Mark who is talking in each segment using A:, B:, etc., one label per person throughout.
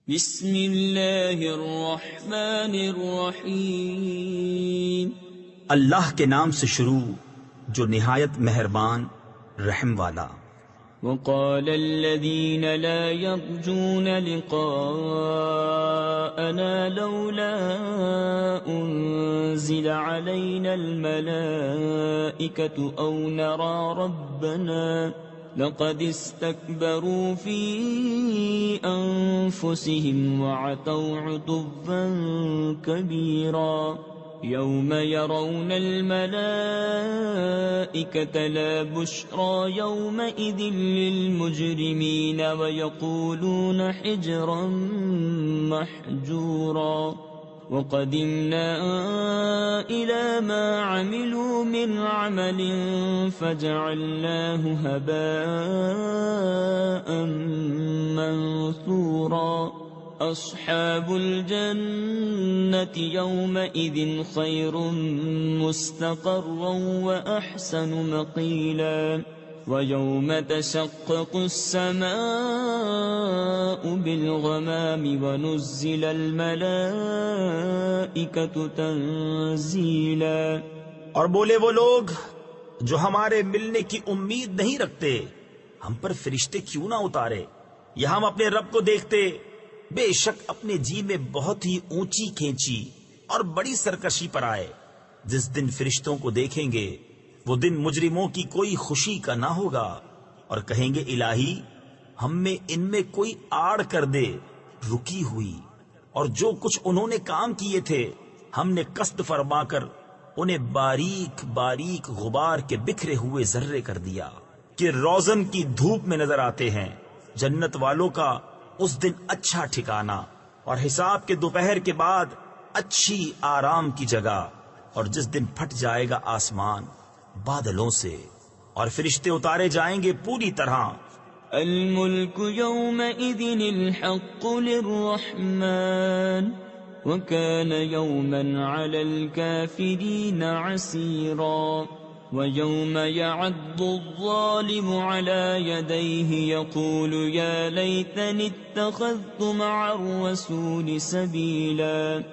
A: بسم اللہ الرحمن الرحیم۔
B: اللہ کے نام سے شروع جو نہایت مہربان رحم والا۔
A: وقال الذين لا يرجون لقاءنا لولا أنزل علينا الملائكة أو نرى ربنا لقد استكبروا في أنفسهم وعتوا عتوا كبيرا يوم يرون الملائكة لا بشرى يومئذ للمجرمين ويقولون حجرا محجورا وقدمنا إلى ما عملوا من عمل فجعلناه هباء منثورا أصحاب الجنة يومئذ خير مستقرا وأحسن مقيلا ويوم تشقق السماء بالغمام ونزل الملائكة تنزيلا۔
B: اور بولے وہ لوگ جو ہمارے ملنے کی امید نہیں رکھتے، ہم پر فرشتے کیوں نہ اتارے یا ہم اپنے رب کو دیکھتے، بے شک اپنے جی میں بہت ہی اونچی کھینچی اور بڑی سرکشی پر آئے۔ جس دن فرشتوں کو دیکھیں گے وہ دن مجرموں کی کوئی خوشی کا نہ ہوگا، اور کہیں گے الہی ہم میں ان میں کوئی آڑ کر دے رکی ہوئی، اور جو کچھ انہوں نے کام کیے تھے ہم نے قصد فرما کر انہیں باریک باریک غبار کے بکھرے ہوئے ذرے کر دیا کہ روزن کی دھوپ میں نظر آتے ہیں۔ جنت والوں کا اس دن اچھا ٹھکانہ، اور حساب کے دوپہر کے بعد اچھی آرام کی جگہ، اور جس دن پھٹ جائے گا آسمان بادلوں سے اور فرشتے اتارے جائیں گے پوری طرح۔
A: الملك يومئذ الحق للرحمن وكان يوما على الكافرين عسيرا ويوم يعض الظالم على يديه يقول يا ليتني اتخذت مع الرسول سبيلا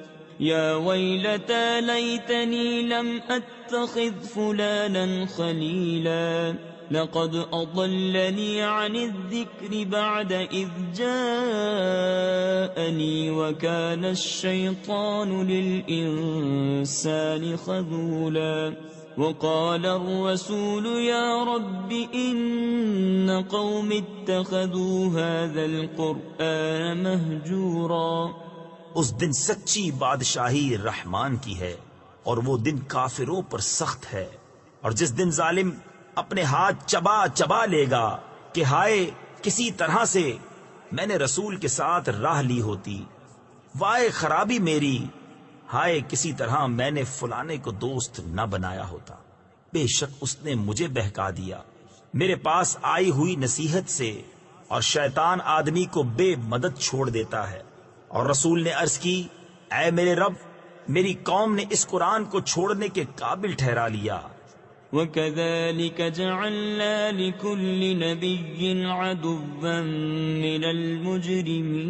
A: يا ويلتى ليتني لم أتخذ فلانا خليلا لقد أضلني عن الذكر بعد إذ جاءني وكان الشيطان للإنسان خذولا وقال الرسول يا رب إن قوم اتخذوا هذا القرآن مهجورا۔
B: اس دن سچی بادشاہی رحمان کی ہے، اور وہ دن کافروں پر سخت ہے، اور جس دن ظالم اپنے ہاتھ چبا چبا لے گا کہ ہائے کسی طرح سے میں نے رسول کے ساتھ راہ لی ہوتی، وائے خرابی میری، ہائے کسی طرح میں نے فلانے کو دوست نہ بنایا ہوتا، بے شک اس نے مجھے بہکا دیا میرے پاس آئی ہوئی نصیحت سے، اور شیطان آدمی کو بے مدد چھوڑ دیتا ہے۔ اور رسول نے عرض کی اے میرے رب میری قوم نے اس قرآن کو چھوڑنے کے قابل ٹھہرا لیا۔
A: وَكَذَلِكَ جَعَلْنَا لِكُلِّ نَبِيٍّ عَدُوًّا مِّنَ الْمُجْرِمِينَ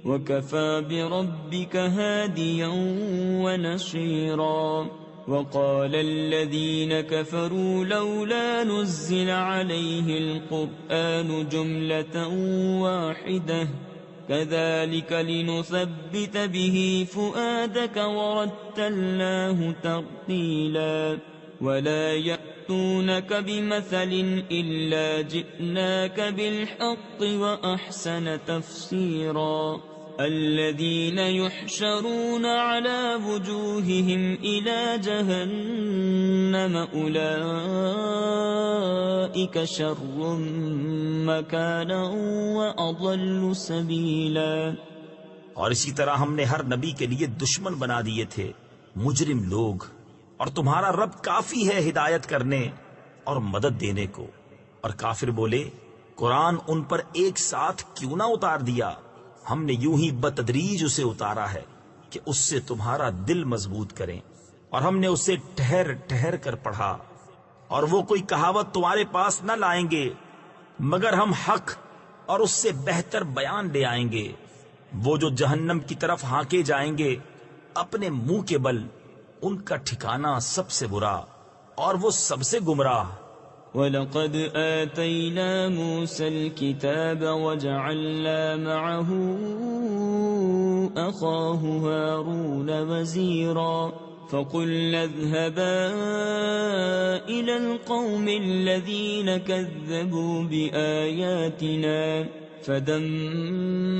A: وَكَفَى بِرَبِّكَ هَادِيًا وَنَصِيرًا۔ وَقَالَ الَّذِينَ كَفَرُوا لَوْلَا نُزِّلَ عَلَيْهِ الْقُرْآنُ جُمْلَةً وَاحِدَةً كذلك لنثبت به فؤادك ورتلناه ترتيلا ولا يأتونك بمثل إلا جئناك بالحق وأحسن تفسيرا الذين يحشرون على وجوههم إلى جهنم أولئك شر مكانا وأضل سبيلا۔
B: اور اسی طرح ہم نے ہر نبی کے لیے دشمن بنا دیے تھے مجرم لوگ، اور تمہارا رب کافی ہے ہدایت کرنے اور مدد دینے کو۔ اور کافر بولے قرآن ان پر ایک ساتھ کیوں نہ اتار دیا، ہم نے یوں ہی بتدریج اسے اتارا ہے کہ اس سے تمہارا دل مضبوط کریں، اور ہم نے اسے ٹھہر ٹھہر کر پڑھا، اور وہ کوئی کہاوت تمہارے پاس نہ لائیں گے مگر ہم حق اور اس سے بہتر بیان لے آئیں گے۔ وہ جو جہنم کی طرف ہانکے جائیں گے اپنے منہ کے بل، ان کا ٹھکانہ سب سے برا اور وہ سب سے گمراہ۔
A: وَلَقَدْ آتَيْنَا مُوسَى الْكِتَابَ وَجَعَلْنَا مَعَهُ أَخَاهُ هَارُونَ وَزِيرًا فَقُلْنَا اذْهَبَا إِلَى الْقَوْمِ الَّذِينَ كَذَّبُوا بِآيَاتِنَا فَدَمَّرْنَاهُمْ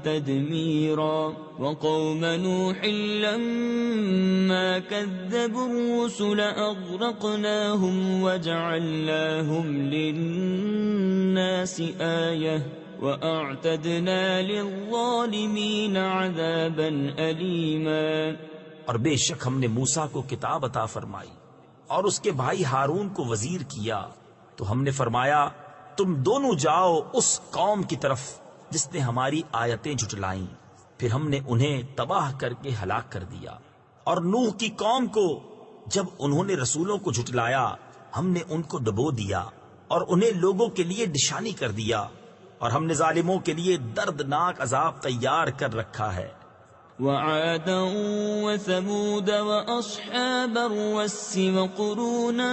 A: تَدْمِيرًا وَقَوْمَ نُوحٍ لَمَّا كَذَّبُوا الرُّسُلَ أَغْرَقْنَاهُمْ وَجَعَلْنَاهُمْ لِلنَّاسِ آيَةً وَأَعْتَدْنَا لِلظَّالِمِينَ عَذَابًا أَلِيمًا۔
B: اور بے شک ہم نے موسیٰ کو کتاب عطا فرمائی اور اس کے بھائی ہارون کو وزیر کیا، تو ہم نے فرمایا تم دونوں جاؤ اس قوم کی طرف جس نے ہماری آیتیں جھٹلائیں، پھر ہم نے انہیں تباہ کر کے ہلاک کر دیا۔ اور نوح کی قوم کو جب انہوں نے رسولوں کو جھٹلایا ہم نے ان کو ڈبو دیا اور انہیں لوگوں کے لیے نشانی کر دیا، اور ہم نے ظالموں کے لیے دردناک عذاب تیار کر رکھا ہے۔
A: وعادا وثمود وأصحاب الرس وقرونا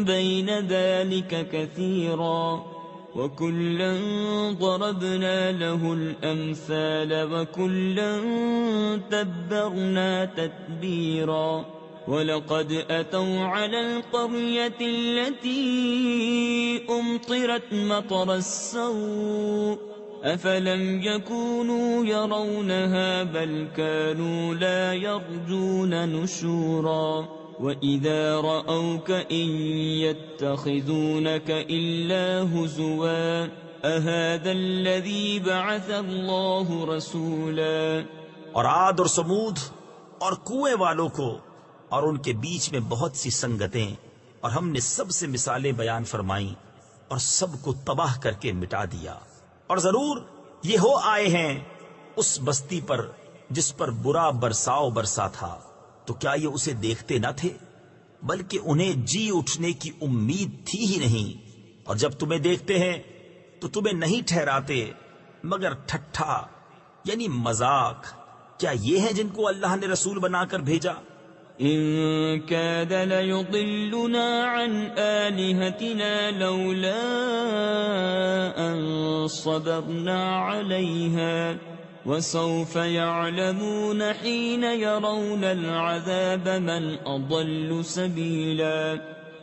A: بين ذلك كثيرا وكلا ضربنا له الأمثال وكلا تبرنا تتبيرا ولقد أتوا على القرية التي أمطرت مطر السوء أفلم يكونوا يرونها بل كانوا لا يرجون نشورا وإذا رأوك إن يتخذونك إلا هزوا أهذا الذي بعث الله رسولا۔
B: اور عاد اور سمود اور کنویں والوں کو اور ان کے بیچ میں بہت سی سنگتیں، اور ہم نے سب سے مثالیں بیان فرمائیں اور سب کو تباہ کر کے مٹا دیا۔ اور ضرور یہ ہو آئے ہیں اس بستی پر جس پر برا برساؤ برسا تھا، تو کیا یہ اسے دیکھتے نہ تھے؟ بلکہ انہیں جی اٹھنے کی امید تھی ہی نہیں، اور جب تمہیں دیکھتے ہیں تو تمہیں نہیں ٹھہراتے مگر ٹھٹھا یعنی مذاق۔ کیا یہ ہیں جن کو اللہ نے رسول بنا کر بھیجا؟
A: إن كاد ليضلنا عن آلهتنا لولا أن صبرنا عليها وسوف يعلمون حين يرون العذاب من أضل سبيلا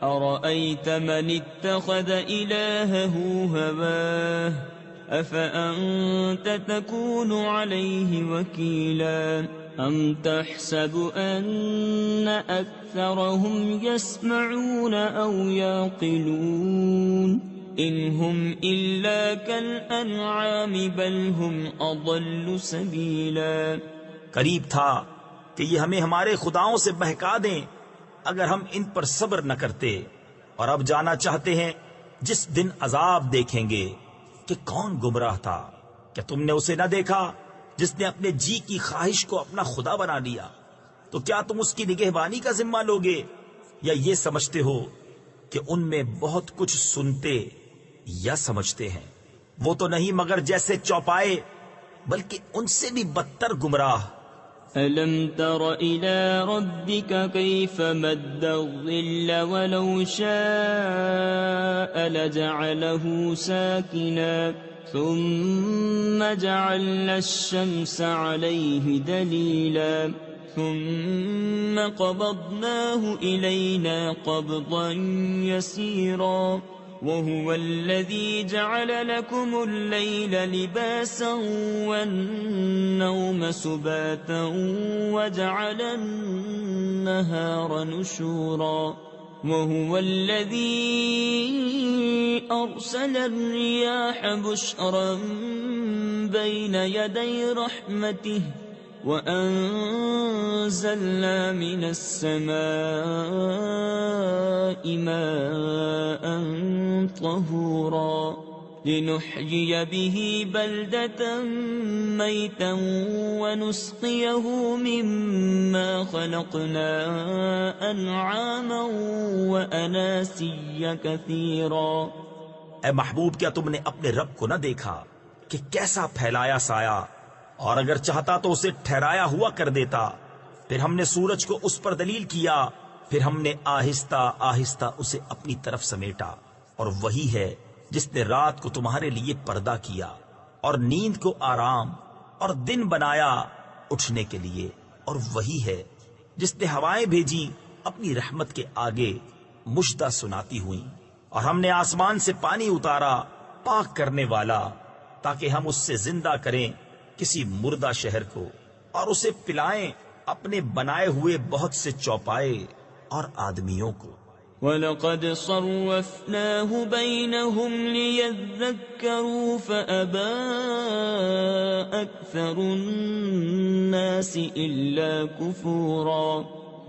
A: أرأيت من اتخذ إلهه هواه أفأنت تكون عليه وكيلا أم تحسب أن أكثرهم يسمعون أو يعقلون إن هم إلا كالأنعام بل هم أضل سبيلا۔
B: قریب تھا کہ یہ ہمیں ہمارے خداؤں سے بہکا دیں اگر ہم ان پر صبر نہ کرتے، اور اب جانا چاہتے ہیں جس دن عذاب دیکھیں گے کہ کون گمراہ تھا۔ کیا تم نے اسے نہ دیکھا جس نے اپنے جی کی خواہش کو اپنا خدا بنا لیا؟ تو کیا تم اس کی نگہبانی کا ذمہ لوگے، یا یہ سمجھتے ہو کہ ان میں بہت کچھ سنتے یا سمجھتے ہیں؟ وہ تو نہیں مگر جیسے چوپائے، بلکہ ان سے بھی بدتر گمراہ۔
A: ألم تر إلى ربك كيف مد الظل ولو شاء لجعله ساكنا ثم جعلنا الشمس عليه دليلا ثم قبضناه إلينا قبضا يسيرا وهو الذي جعل لكم الليل لباسا والنوم سباتا وجعل النهار نشورا وهو الذي أرسل الرياح بشرا بين يدي رحمته وأنزلنا من السماء ماء طهورا لنحيي به بلدة ميتا ونسقيه مما خلقنا أنعاما وأناسيا كثيرا۔
B: اے محبوب کیا تم نے اپنے رب کو نہ دیکھا کہ کیسا پھیلایا سایہ، اور اگر چاہتا تو اسے ٹھہرایا ہوا کر دیتا۔ پھر ہم نے سورج کو اس پر دلیل کیا، پھر ہم نے آہستہ آہستہ اسے اپنی طرف سمیٹا، اور وہی ہے جس نے رات کو تمہارے لیے پردہ کیا اور نیند کو آرام، اور دن بنایا اٹھنے کے لیے، اور وہی ہے جس نے ہوائیں بھیجی اپنی رحمت کے آگے مژدہ سناتی ہوئیں، اور ہم نے آسمان سے پانی اتارا پاک کرنے والا، تاکہ ہم اس سے زندہ کریں کسی مردہ شہر کو، اور اسے پلائیں اپنے بنائے ہوئے بہت سے چوپائے اور آدمیوں کو۔
A: وَلَقَدْ صَرَّفْنَاهُ بَيْنَهُمْ لِيَذَّكَّرُوا فَأَبَىٰ أَكْثَرُ النَّاسِ إِلَّا كُفُورًا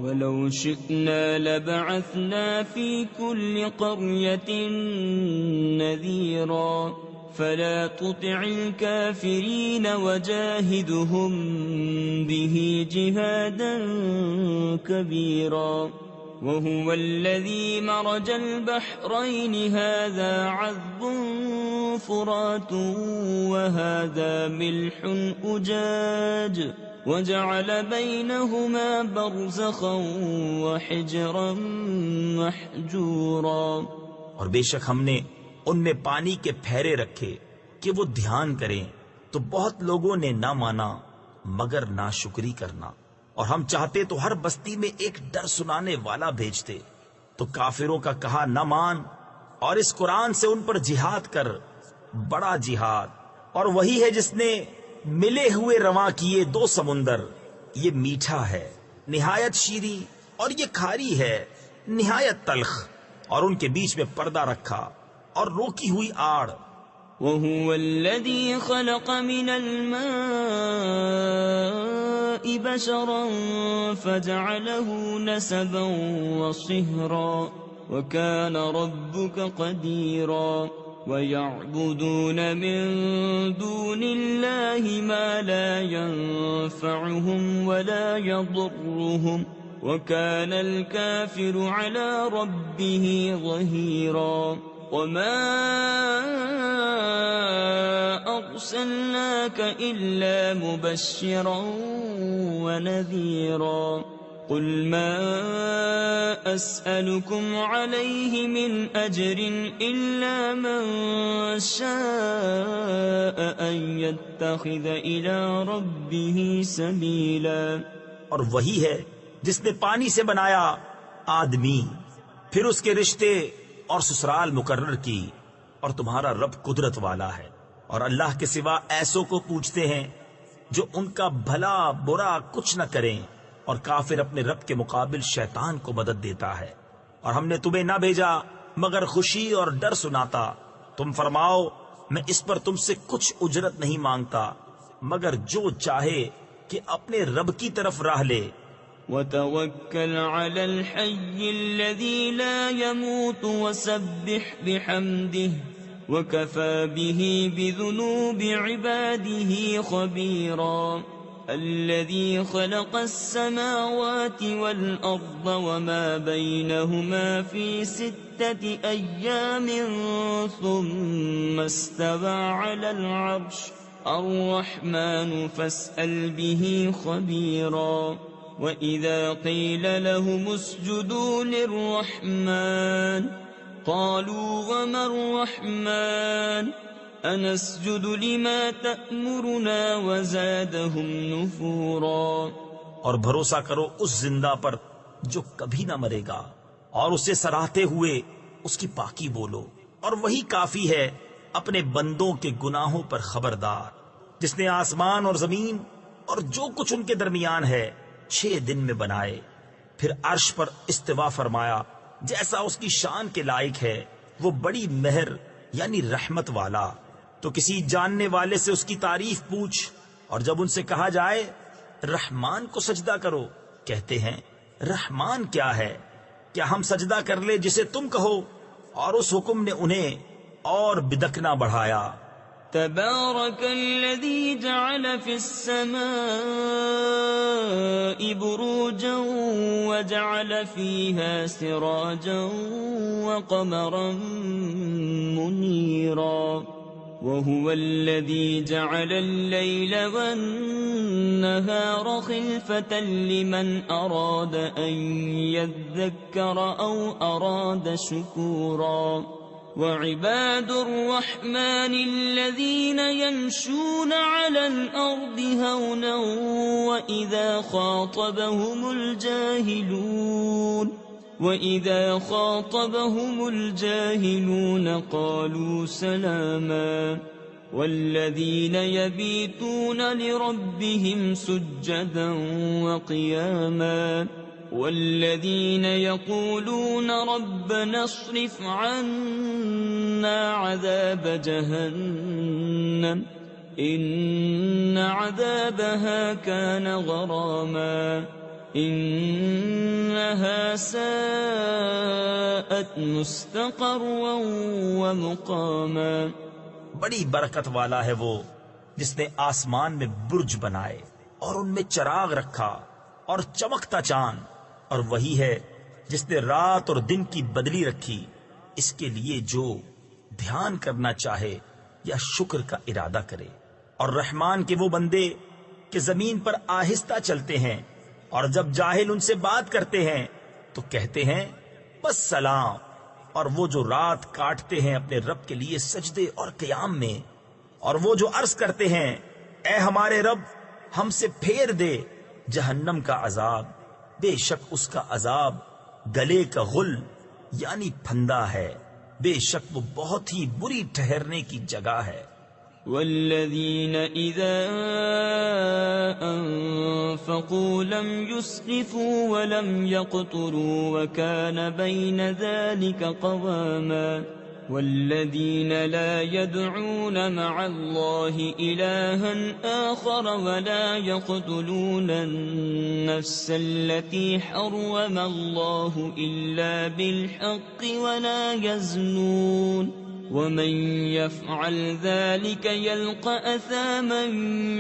A: وَلَوْ شِئْنَا لَبَعَثْنَا فِي كُلِّ قَرْيَةٍ نَذِيرًا فَلَا تُطِعِ الْكَافِرِينَ وَجَاهِدْهُمْ بِهِ جِهَادًا كَبِيرًا وَهُوَ الَّذِي مَرَجَ الْبَحْرَيْنِ هَٰذَا عَذْبٌ فُرَاتٌ وَهَٰذَا مِلْحٌ أُجَاجٌ وَجَعَلَ بَيْنَهُمَا بَرْزَخًا وَحِجْرًا مَّحْجُورًا۔
B: اور بے شک ہم نے ان میں پانی کے پھیرے رکھے کہ وہ دھیان کریں، تو بہت لوگوں نے نہ مانا مگر ناشکری کرنا، اور ہم چاہتے تو ہر بستی میں ایک ڈر سنانے والا بھیجتے، تو کافروں کا کہا نہ مان، اور اس قرآن سے ان پر جہاد کر، بڑا جہاد۔ اور وہی ہے جس نے ملے ہوئے رواں کیے دو سمندر، یہ میٹھا ہے نہایت شیریں، اور یہ کھاری ہے نہایت تلخ، اور ان کے بیچ میں پردہ رکھا اور روکی ہوئی آڑ۔
A: وَهُوَ الَّذِي خَلَقَ مِنَ الْمَاءِ بَشَرًا فَجَعَلَهُ نَسَبًا وَصِهْرًا وَكَانَ رَبُّكَ قَدِيرًا وَيَعْبُدُونَ مِن دُونِ اللَّهِ مَا لَا يَنفَعُهُمْ وَلَا يَضُرُّهُمْ وَكَانَ الْكَافِرُ عَلَى رَبِّهِ ظَهِيرًا۔ وَمَا أَرْسَلْنَاكَ إِلَّا مُبَشِّرًا وَنَذِيرًا۔ قُلْ مَا أَسْأَلُكُمْ عَلَيْهِ مِنْ أَجْرٍ إِلَّا مَنْ شَاءَ أَنْ يَتَّخِذَ إِلَى رَبِّهِ سَبِيلًا۔
B: اور وہی ہے جس نے پانی سے بنایا آدمی، پھر اس کے رشتے اور سسرال مقرر کی، اور تمہارا رب قدرت والا ہے، اور اللہ کے سوا ایسوں کو پوچھتے ہیں جو ان کا بھلا برا کچھ نہ کریں، اور کافر اپنے رب کے مقابل شیطان کو مدد دیتا ہے۔ اور ہم نے تمہیں نہ بھیجا مگر خوشی اور ڈر سناتا، تم فرماؤ میں اس پر تم سے کچھ اجرت نہیں مانگتا مگر جو چاہے کہ اپنے رب کی طرف راہ لے۔
A: وَتَوَكَّلْ عَلَى الْحَيِّ الَّذِي لَا يَمُوتُ وَسَبِّحْ بِحَمْدِهِ وَكَفَى بِهِ بِذُنُوبِ عِبَادِهِ خَبِيرًا۔ الَّذِي خَلَقَ السَّمَاوَاتِ وَالْأَرْضَ وَمَا بَيْنَهُمَا فِي 6 أَيَّامٍ ثُمَّ اسْتَوَى عَلَى الْعَرْشِ الرَّحْمَنُ فَاسْأَلْ بِهِ خَبِيرًا۔ وَإِذَا قِيلَ لَهُمُ اسْجُدُوا لِلرَّحْمَنِ قَالُوا وَمَا الرَّحْمَنُ أَنَسْجُدُ لِمَا تَأْمُرُنَا وَزَادَهُمْ نُفُورًا۔
B: اور بھروسہ کرو اس زندہ پر جو کبھی نہ مرے گا، اور اسے سراہتے ہوئے اس کی پاکی بولو، اور وہی کافی ہے اپنے بندوں کے گناہوں پر خبردار، جس نے آسمان اور زمین اور جو کچھ ان کے درمیان ہے 6 دن میں بنائے، پھر عرش پر استوا فرمایا جیسا اس کی شان کے لائق ہے، وہ بڑی مہر یعنی رحمت والا۔ تو کسی جاننے والے سے اس کی تعریف پوچھ، اور جب ان سے کہا جائے رحمان کو سجدہ کرو، کہتے ہیں رحمان کیا ہے؟ کیا ہم سجدہ کر لے جسے تم کہو؟ اور اس حکم نے انہیں اور بدکنا بڑھایا۔
A: تبارك الذي جعل في السماء بروجا وجعل فيها سراجا وقمرا منيرا وهو الذي جعل الليل والنهار خلفة لمن أراد أن يذكر أو أراد شكورا وعباد الرحمن الذين يمشون على الأرض هونا وإذا خاطبهم الجاهلون قالوا سلاما والذين يبيتون لربهم سجدا وقياما والذين يقولون ربنا اصرف عنا عذاب جهنم إن عذابها كان غراما إنها ساءت مستقرا ومقاما.
B: بڑی برکت والا ہے وہ جس نے آسمان میں برج بنائے اور ان میں چراغ رکھا اور چمکتا چاند، اور وہی ہے جس نے رات اور دن کی بدلی رکھی، اس کے لیے جو دھیان کرنا چاہے یا شکر کا ارادہ کرے. اور رحمان کے وہ بندے کہ زمین پر آہستہ چلتے ہیں، اور جب جاہل ان سے بات کرتے ہیں تو کہتے ہیں بس سلام. اور وہ جو رات کاٹتے ہیں اپنے رب کے لیے سجدے اور قیام میں، اور وہ جو عرض کرتے ہیں اے ہمارے رب ہم سے پھیر دے جہنم کا عذاب، بے شک اس کا عذاب گلے کا غل یعنی پھندا ہے، بے شک وہ بہت ہی بری ٹھہرنے کی جگہ ہے.
A: والذین اذا انفقوا لم يسرفوا ولم يقتروا وكان بين ذلك قواما والذين لا يدعون مع الله إلها آخر ولا يقتلون النفس التي حرم الله إلا بالحق ولا يزنون ومن يفعل ذلك يلقى أثاما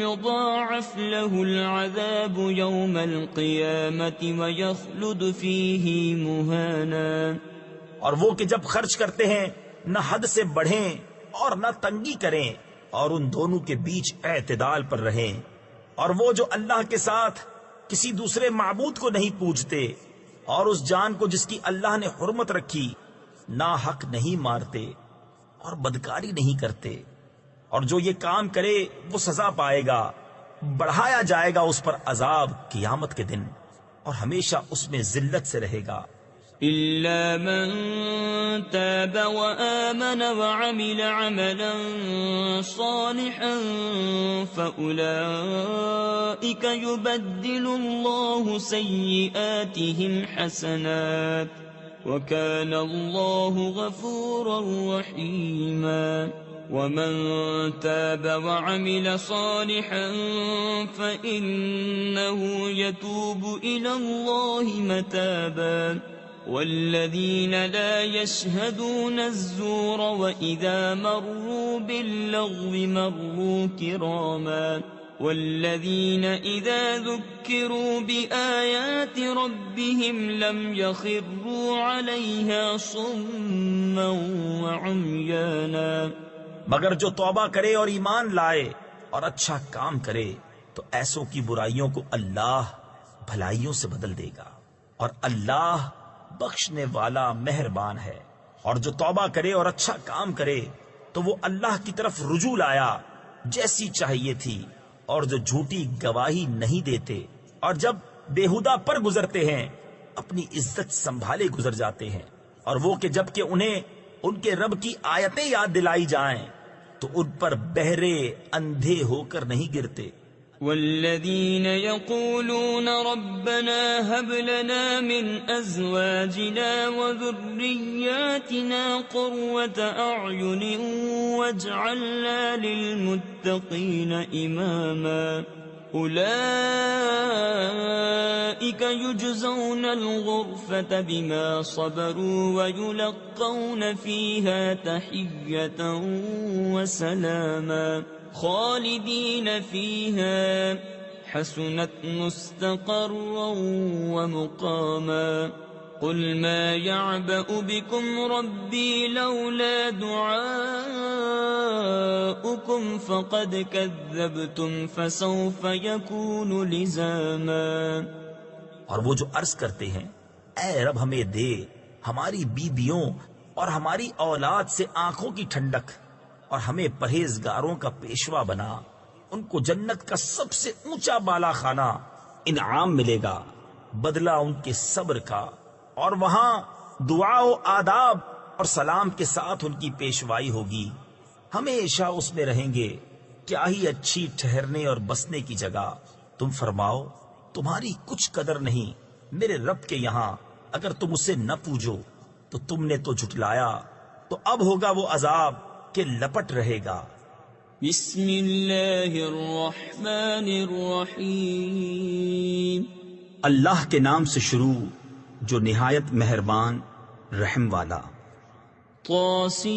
A: يضاعف له العذاب يوم القيامة ويخلد فيه مهانا.
B: اور وہ کہ جب خرچ کرتے ہیں نہ حد سے بڑھیں اور نہ تنگی کریں، اور ان دونوں کے بیچ اعتدال پر رہیں. اور وہ جو اللہ کے ساتھ کسی دوسرے معبود کو نہیں پوجتے، اور اس جان کو جس کی اللہ نے حرمت رکھی نہ حق نہیں مارتے اور بدکاری نہیں کرتے، اور جو یہ کام کرے وہ سزا پائے گا، بڑھایا جائے گا اس پر عذاب قیامت کے دن، اور ہمیشہ اس میں ذلت سے رہے گا.
A: إلا من تاب وآمن وعمل عملا صالحا فأولئك يبدل الله سيئاتهم حسنات وكان الله غفورا رحيما. ومن تاب وعمل صالحا فإنه يتوب إلى الله متابا. والذين لا يشهدون الزور وإذا مروا باللغو مروا كراما. والذين إذا ذكروا بآيات ربهم لم يخروا عليها صما وعميانا.
B: مگر جو توبہ کرے اور ایمان لائے اور اچھا کام کرے تو ایسوں کی برائیوں کو اللہ بھلائیوں سے بدل دے گا، اور اللہ بخشنے والا مہربان ہے. اور جو توبہ کرے اور اچھا کام کرے تو وہ اللہ کی طرف رجوع لایا جیسی چاہیے تھی، اور جو جھوٹی گواہی نہیں دیتے اور جب بےہودہ پر گزرتے ہیں اپنی عزت سنبھالے گزر جاتے ہیں. اور وہ کہ جب کہ انہیں ان کے رب کی آیتیں یاد دلائی جائیں تو ان پر بہرے اندھے ہو کر نہیں گرتے.
A: والذين يقولون ربنا هب لنا من أزواجنا وذرياتنا قرة أعين واجعلنا للمتقين إماما. أولئك يجزون الغرفة بما صبروا ويلقون فيها تحية وسلاما خالدين فيها حسنت مستقرا ومقاما قل ما يعبأ بكم ربي لولا دعاؤكم فقد كذبتم فسوف يكون لزاما.
B: اور وہ جو عرض کرتے ہیں اے رب ہمیں دے ہماری بیویوں اور ہماری اولاد سے آنکھوں کی ٹھنڈک اور ہمیں پرہیزگاروں کا پیشوا بنا، ان کو جنت کا سب سے اونچا بالا خانہ انعام ملے گا، بدلہ ان کے صبر کا، اور وہاں دعا و آداب اور سلام کے ساتھ ان کی پیشوائی ہوگی، ہمیشہ اس میں رہیں گے، کیا ہی اچھی ٹھہرنے اور بسنے کی جگہ۔ تم فرماؤ تمہاری کچھ قدر نہیں میرے رب کے یہاں، اگر تم اسے نہ پوجو تو تم نے تو جھٹلایا، تو اب ہوگا وہ عذاب کہ لپٹ رہے گا۔
A: بسم اللہ الرحمن الرحیم،
B: اللہ کے نام سے شروع جو نہایت مہربان رحم والا۔
A: طاسیم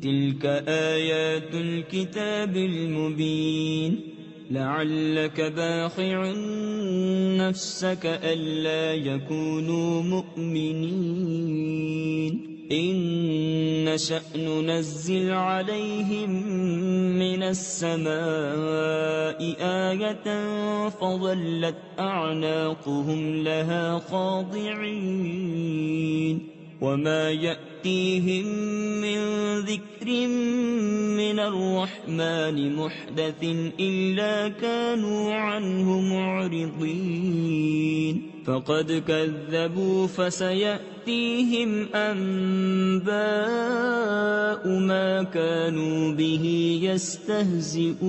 A: تلك آیات الكتاب المبین لعلك باخع نفسك ألا يكونوا مؤمنين إن نشأ ننزل عليهم من السماء آية فظلت أعناقهم لها خاضعين وما يأتيهم من ذكر من الرحمن محدث إلا كانوا عنه معرضين فقد كذبوا فسيأتيهم أنباء ما كانوا به يستهزئون۔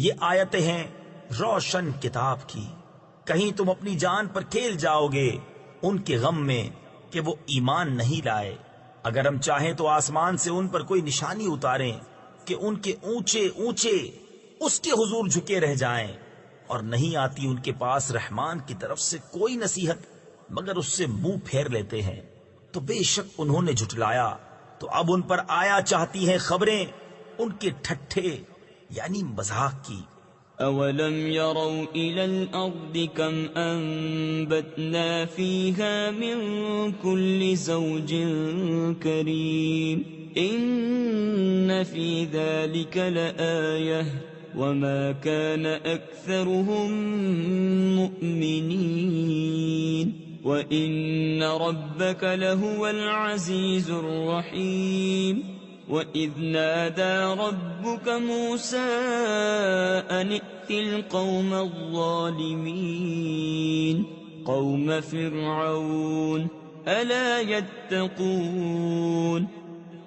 B: یہ آیتیں ہیں روشن کتاب کی، کہیں تم اپنی جان پر کھیل جاؤ گے ان کے غم میں کہ وہ ایمان نہیں لائے۔ اگر ہم چاہیں تو آسمان سے ان پر کوئی نشانی اتاریں کہ ان کے اونچے اونچے اس کے حضور جھکے رہ جائیں، اور نہیں آتی ان کے پاس رحمان کی طرف سے کوئی نصیحت مگر اس سے منہ پھیر لیتے ہیں۔ تو بے شک انہوں نے جھٹلایا، تو اب ان پر آیا چاہتی ہیں خبریں ان کے ٹھٹھے یعنی مذاق کی۔
A: أولم يروا إلى الأرض كم أنبتنا فيها من كل زوج كريم إن في ذلك لآية وما كان أكثرهم مؤمنين وإن ربك لهو العزيز الرحيم وَإِذْ نَادَى رَبُّكَ مُوسَىٰ أَنِ ائْتِ الْقَوْمَ الظَّالِمِينَ قَوْمَ فِرْعَوْنَ أَلَا يَتَّقُونَ۔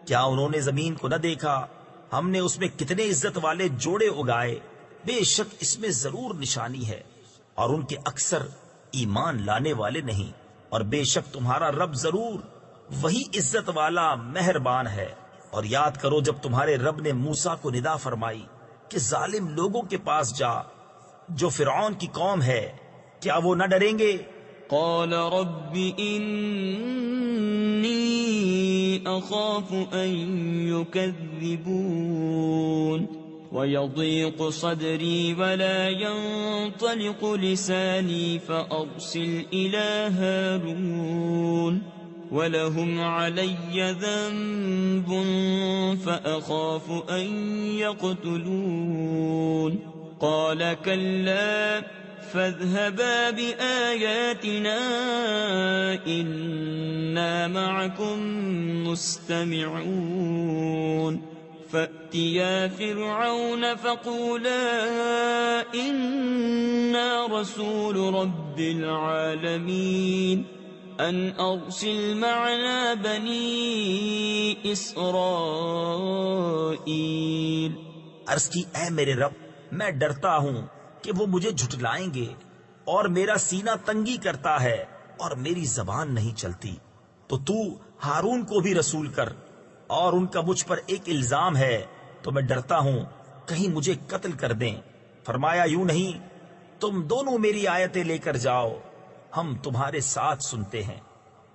B: کیا انہوں نے زمین کو نہ دیکھا؟ ہم نے اس میں کتنے عزت والے جوڑے اگائے، بے شک اس میں ضرور نشانی ہے، اور ان کے اکثر ایمان لانے والے نہیں، اور بے شک تمہارا رب ضرور وہی عزت والا مہربان ہے۔ اور یاد کرو جب تمہارے رب نے موسیٰ کو ندا فرمائی کہ ظالم لوگوں کے پاس جا جو فرعون کی قوم ہے، کیا وہ نہ ڈریں گے؟
A: قال رب انی اخاف ان يكذبون ويضيق صدري ولا ينطلق لساني فأرسل إلى هارون وَلَهُمْ عَلَيَّ ذَنبٌ فَأَخَافُ أَن يَقْتُلُونِ قَالَ كَلَّا فَاذْهَبَا بِآيَاتِنَا إِنَّا مَعَكُمْ مُسْتَمِعُونَ فَأْتِيَا فِرْعَوْنَ فَقُولَا إِنَّا رَسُولُ رَبِّ الْعَالَمِينَ ان ارسل معنا بنی اسرائیل۔
B: عرض کی اے میرے رب میں ڈرتا ہوں کہ وہ مجھے جھٹلائیں گے، اور میرا سینہ تنگی کرتا ہے اور میری زبان نہیں چلتی، تو تو ہارون کو بھی رسول کر اور ان کا مجھ پر ایک الزام ہے تو میں ڈرتا ہوں کہیں مجھے قتل کر دیں۔ فرمایا یوں نہیں، تم دونوں میری آیتیں لے کر جاؤ، ہم تمہارے ساتھ سنتے ہیں۔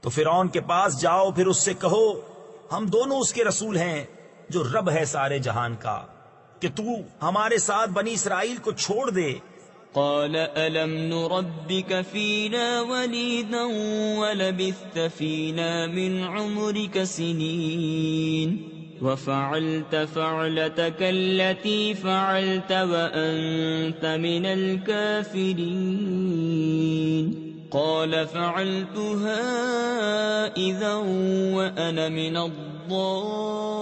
B: تو فرعون کے پاس جاؤ، پھر اس سے کہو ہم دونوں اس کے رسول ہیں جو رب ہے سارے جہان کا، کہ تو ہمارے ساتھ بنی اسرائیل کو چھوڑ دے۔
A: قال ألم نربك فينا وليدا ولبثت فينا من عمرك سنين وفعلت فعلتك التي فعلت وأنت من الكافرين قال فعلتها إذا وأنا من الضالين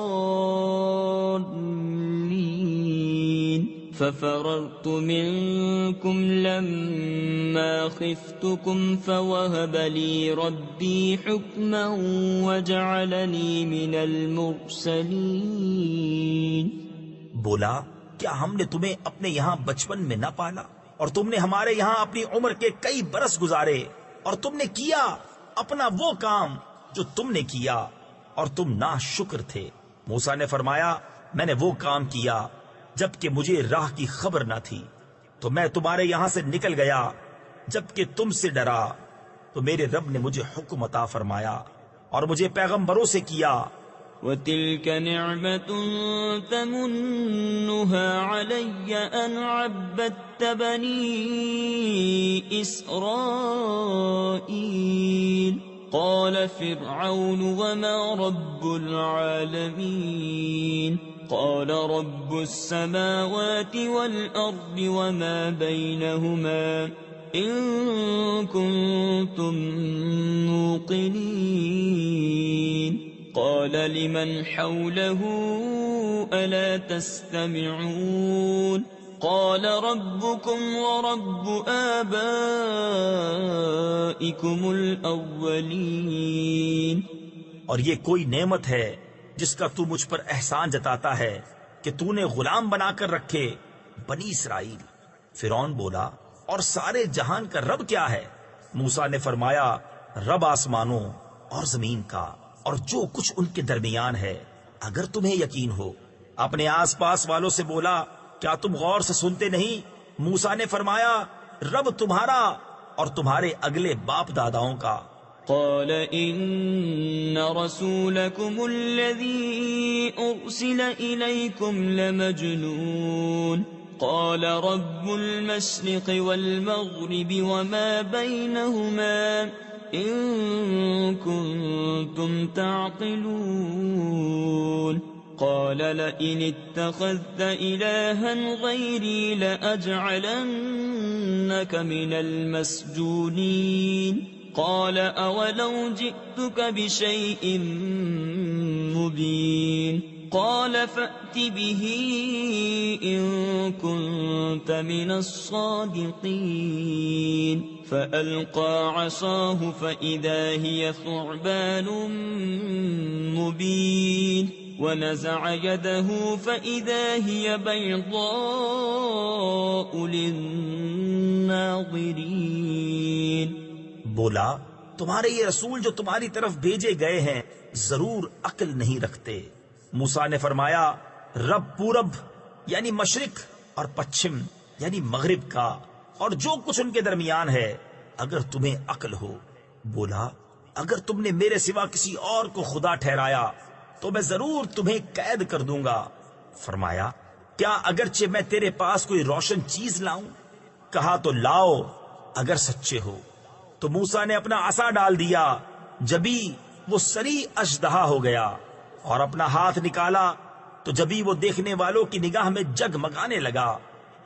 A: ففررت منكم لما خفتكم فوهب لي ربي حكما وجعلني من المرسلين۔
B: بولا کیا ہم نے تمہیں اپنے یہاں بچپن میں نہ پالا، اور تم نے ہمارے یہاں اپنی عمر کے کئی برس گزارے، اور تم نے کیا اپنا وہ کام جو تم نے کیا، اور تم ناشکر تھے۔ موسیٰ نے فرمایا میں نے وہ کام کیا جبکہ مجھے راہ کی خبر نہ تھی، تو میں تمہارے یہاں سے نکل گیا جبکہ تم سے ڈرا، تو میرے رب نے مجھے حکم عطا فرمایا اور مجھے پیغمبروں سے کیا۔
A: وَتِلْكَ نِعْمَةٌ تَمُنُّهَا عَلَيَّ أَنْ عَبَّدتَّ بَنِي إِسْرَائِيلَ قَالَ فِرْعَوْنُ وَمَا رَبُّ الْعَالَمِينَ قال رب السماوات والأرض وما بينهما إن كنتم موقنين قال لمن حوله ألا تستمعون قال ربكم ورب آبائكم الأولين۔
B: اور یہ کوئی نعمت ہے جس کا تو مجھ پر احسان جتاتا ہے کہ تو نے غلام بنا کر رکھے بنی اسرائیل۔ فرعون بولا اور سارے جہان کا رب کیا ہے؟ موسیٰ نے فرمایا رب آسمانوں اور زمین کا اور جو کچھ ان کے درمیان ہے، اگر تمہیں یقین ہو۔ اپنے آس پاس والوں سے بولا کیا تم غور سے سنتے نہیں؟ موسیٰ نے فرمایا رب تمہارا اور تمہارے اگلے باپ داداؤں کا۔
A: قال إن رسولكم الذي أرسل إليكم لمجنون قال رب المشرق والمغرب وما بينهما إن كنتم تعقلون قال لئن اتخذت إلها غيري لأجعلنك من المسجونين قال أولو جئتك بشيء مبين قال فأت به إن كنت من الصادقين فألقى عصاه فإذا هي ثعبان مبين ونزع يده فإذا هي بيضاء للناظرين۔
B: بولا تمہارے یہ رسول جو تمہاری طرف بھیجے گئے ہیں ضرور عقل نہیں رکھتے۔ موسیٰ نے فرمایا رب پورب یعنی مشرق اور پچھم یعنی مغرب کا اور جو کچھ ان کے درمیان ہے اگر تمہیں عقل ہو۔ بولا اگر تم نے میرے سوا کسی اور کو خدا ٹھہرایا تو میں ضرور تمہیں قید کر دوں گا۔ فرمایا کیا اگرچہ میں تیرے پاس کوئی روشن چیز لاؤں؟ کہا تو لاؤ اگر سچے ہو۔ تو موسیٰ نے اپنا عصا ڈال دیا، جبھی وہ سری اژدہا ہو گیا، اور اپنا ہاتھ نکالا تو جبھی وہ دیکھنے والوں کی نگاہ میں جگمگانے لگا۔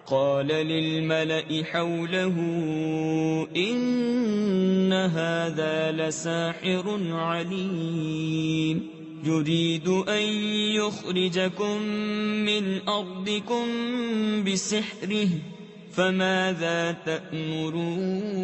A: قال للملأ حوله إن هذا لساحر عليم يريد أن يخرجكم من أرضكم بسحره فماذا تأمرون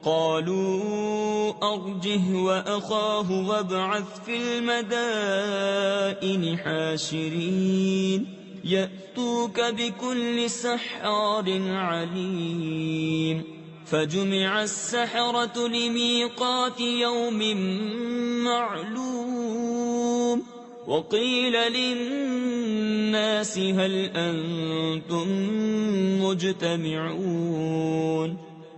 A: قالوا أرجه وأخاه وابعث في المدائن حاشرين يأتوك بكل سحار عليم فجمع السحرة لميقات يوم معلوم وقيل للناس هل أنتم مجتمعون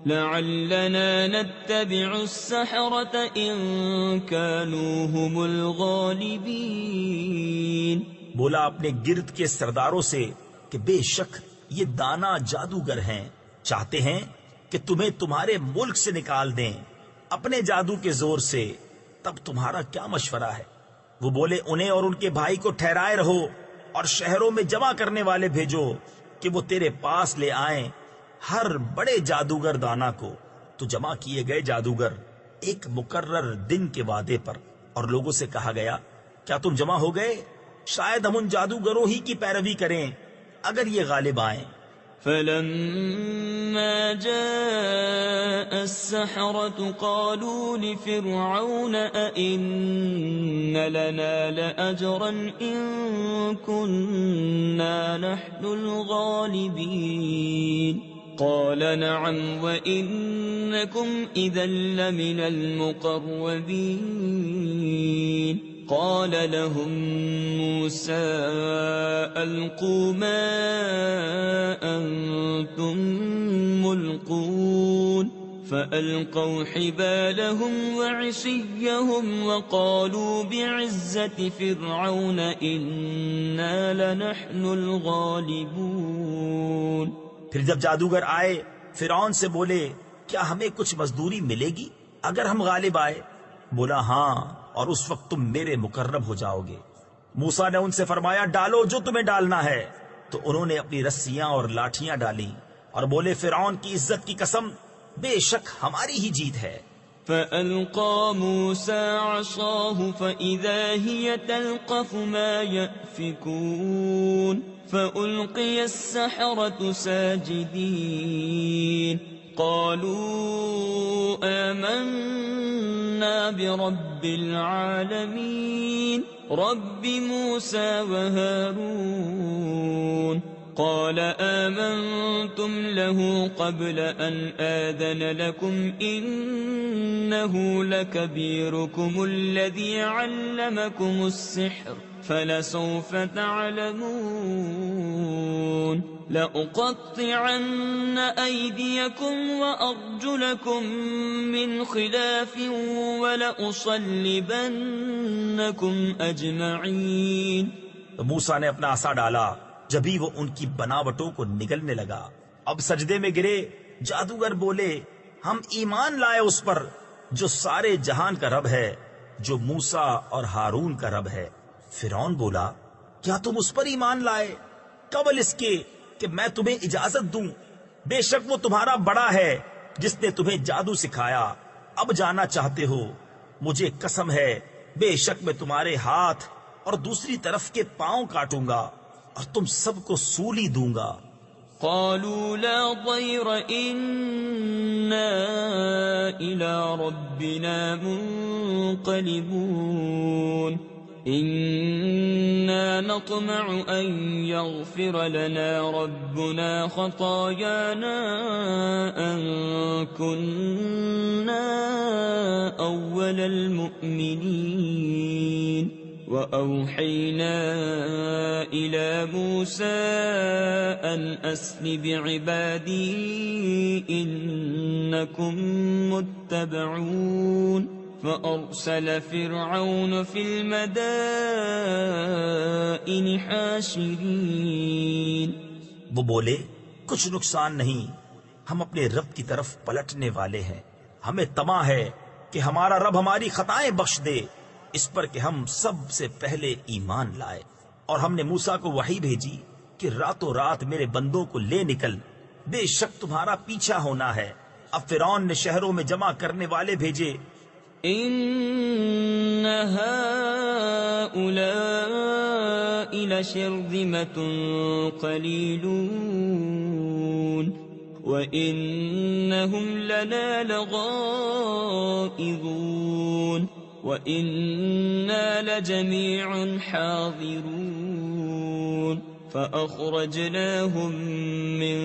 A: لعلنا نتبع السحرة إن كانوا هم الغالبين.
B: بولا اپنے گرد کے سرداروں سے کہ بے شک یہ دانا جادوگر ہیں، چاہتے ہیں کہ تمہیں تمہارے ملک سے نکال دیں اپنے جادو کے زور سے، تب تمہارا کیا مشورہ ہے؟ وہ بولے انہیں اور ان کے بھائی کو ٹھہرائے رہو اور شہروں میں جمع کرنے والے بھیجو کہ وہ تیرے پاس لے آئیں ہر بڑے جادوگر دانا کو. تو جمع کیے گئے جادوگر ایک مقرر دن کے وعدے پر، اور لوگوں سے کہا گیا کیا تم جمع ہو گئے؟ شاید ہم ان جادوگروں ہی کی پیروی کریں اگر یہ غالب آئیں.
A: فلما جاء السحرة قالوا لفرعون أئن لنا لأجرا إن كنا نحن الغالبين قال نعم وإنكم إذا لمن المقربين. قال لهم موسى ألقوا ما أنتم ملقون فألقوا حبالهم وعصيهم وقالوا بعزة فرعون إنا لنحن الغالبون.
B: پھر جب جادوگر آئے فرعون سے بولے کیا ہمیں کچھ مزدوری ملے گی اگر ہم غالب آئے؟ بولا ہاں، اور اس وقت تم میرے مقرب ہو جاؤ گے. موسیٰ نے ان سے فرمایا ڈالو جو تمہیں ڈالنا ہے، تو انہوں نے اپنی رسیاں اور لاٹھیاں ڈالیں اور بولے فرعون کی عزت کی قسم بے شک ہماری ہی جیت ہے.
A: فألقى موسى عصاه فإذا هي تلقف ما يأفكون فألقي السحرة ساجدين قالوا آمنا برب العالمين رب موسى وهارون. قال آمنتم له قبل أن آذن لكم إنه لكبيركم الذي علمكم السحر فلسوف تعلمون لأقطعن أيديكم وأرجلكم من خلاف ولأصلبنكم أجمعين.
B: موسیٰ نے اپنا عصا ڈالا، جبھی وہ ان کی بناوٹوں کو نگلنے لگا. اب سجدے میں گرے. جادوگر بولے ہم ایمان لائے اس پر جو سارے جہان کا رب ہے، جو موسیٰ اور ہارون کا رب ہے. فرعون بولا کیا تم اس پر ایمان لائے قبل اس کے کہ میں تمہیں اجازت دوں؟ بے شک وہ تمہارا بڑا ہے جس نے تمہیں جادو سکھایا. اب جانا چاہتے ہو؟ مجھے قسم ہے بے شک میں تمہارے ہاتھ اور دوسری طرف کے پاؤں کاٹوں گا اور تم سب کو سولی دوں گا.
A: قالوا لا ضير إنا إلى ربنا منقلبون إنا نطمع أن يغفر لنا ربنا خطايانا أن كنا أول المؤمنين. وأوحينا إلى موسى أن أسر بعبادي إنكم متبعون فأرسل فرعون في المدائن حاشرين.
B: وہ بولے کچھ نقصان نہیں، ہم اپنے رب کی طرف پلٹنے والے ہیں. ہمیں طمع ہے کہ ہمارا رب ہماری خطائیں بخش دے اس پر کہ ہم سب سے پہلے ایمان لائے. اور ہم نے موسیٰ کو وحی بھیجی کہ راتوں رات میرے بندوں کو لے نکل، بے شک تمہارا پیچھا ہونا ہے. اب فرعون نے شہروں میں جمع کرنے والے بھیجے.
A: إن هؤلاء لشرذمة قليلون وإنهم لنا لغائظون وإنا لجميع حاضرون فأخرجناهم من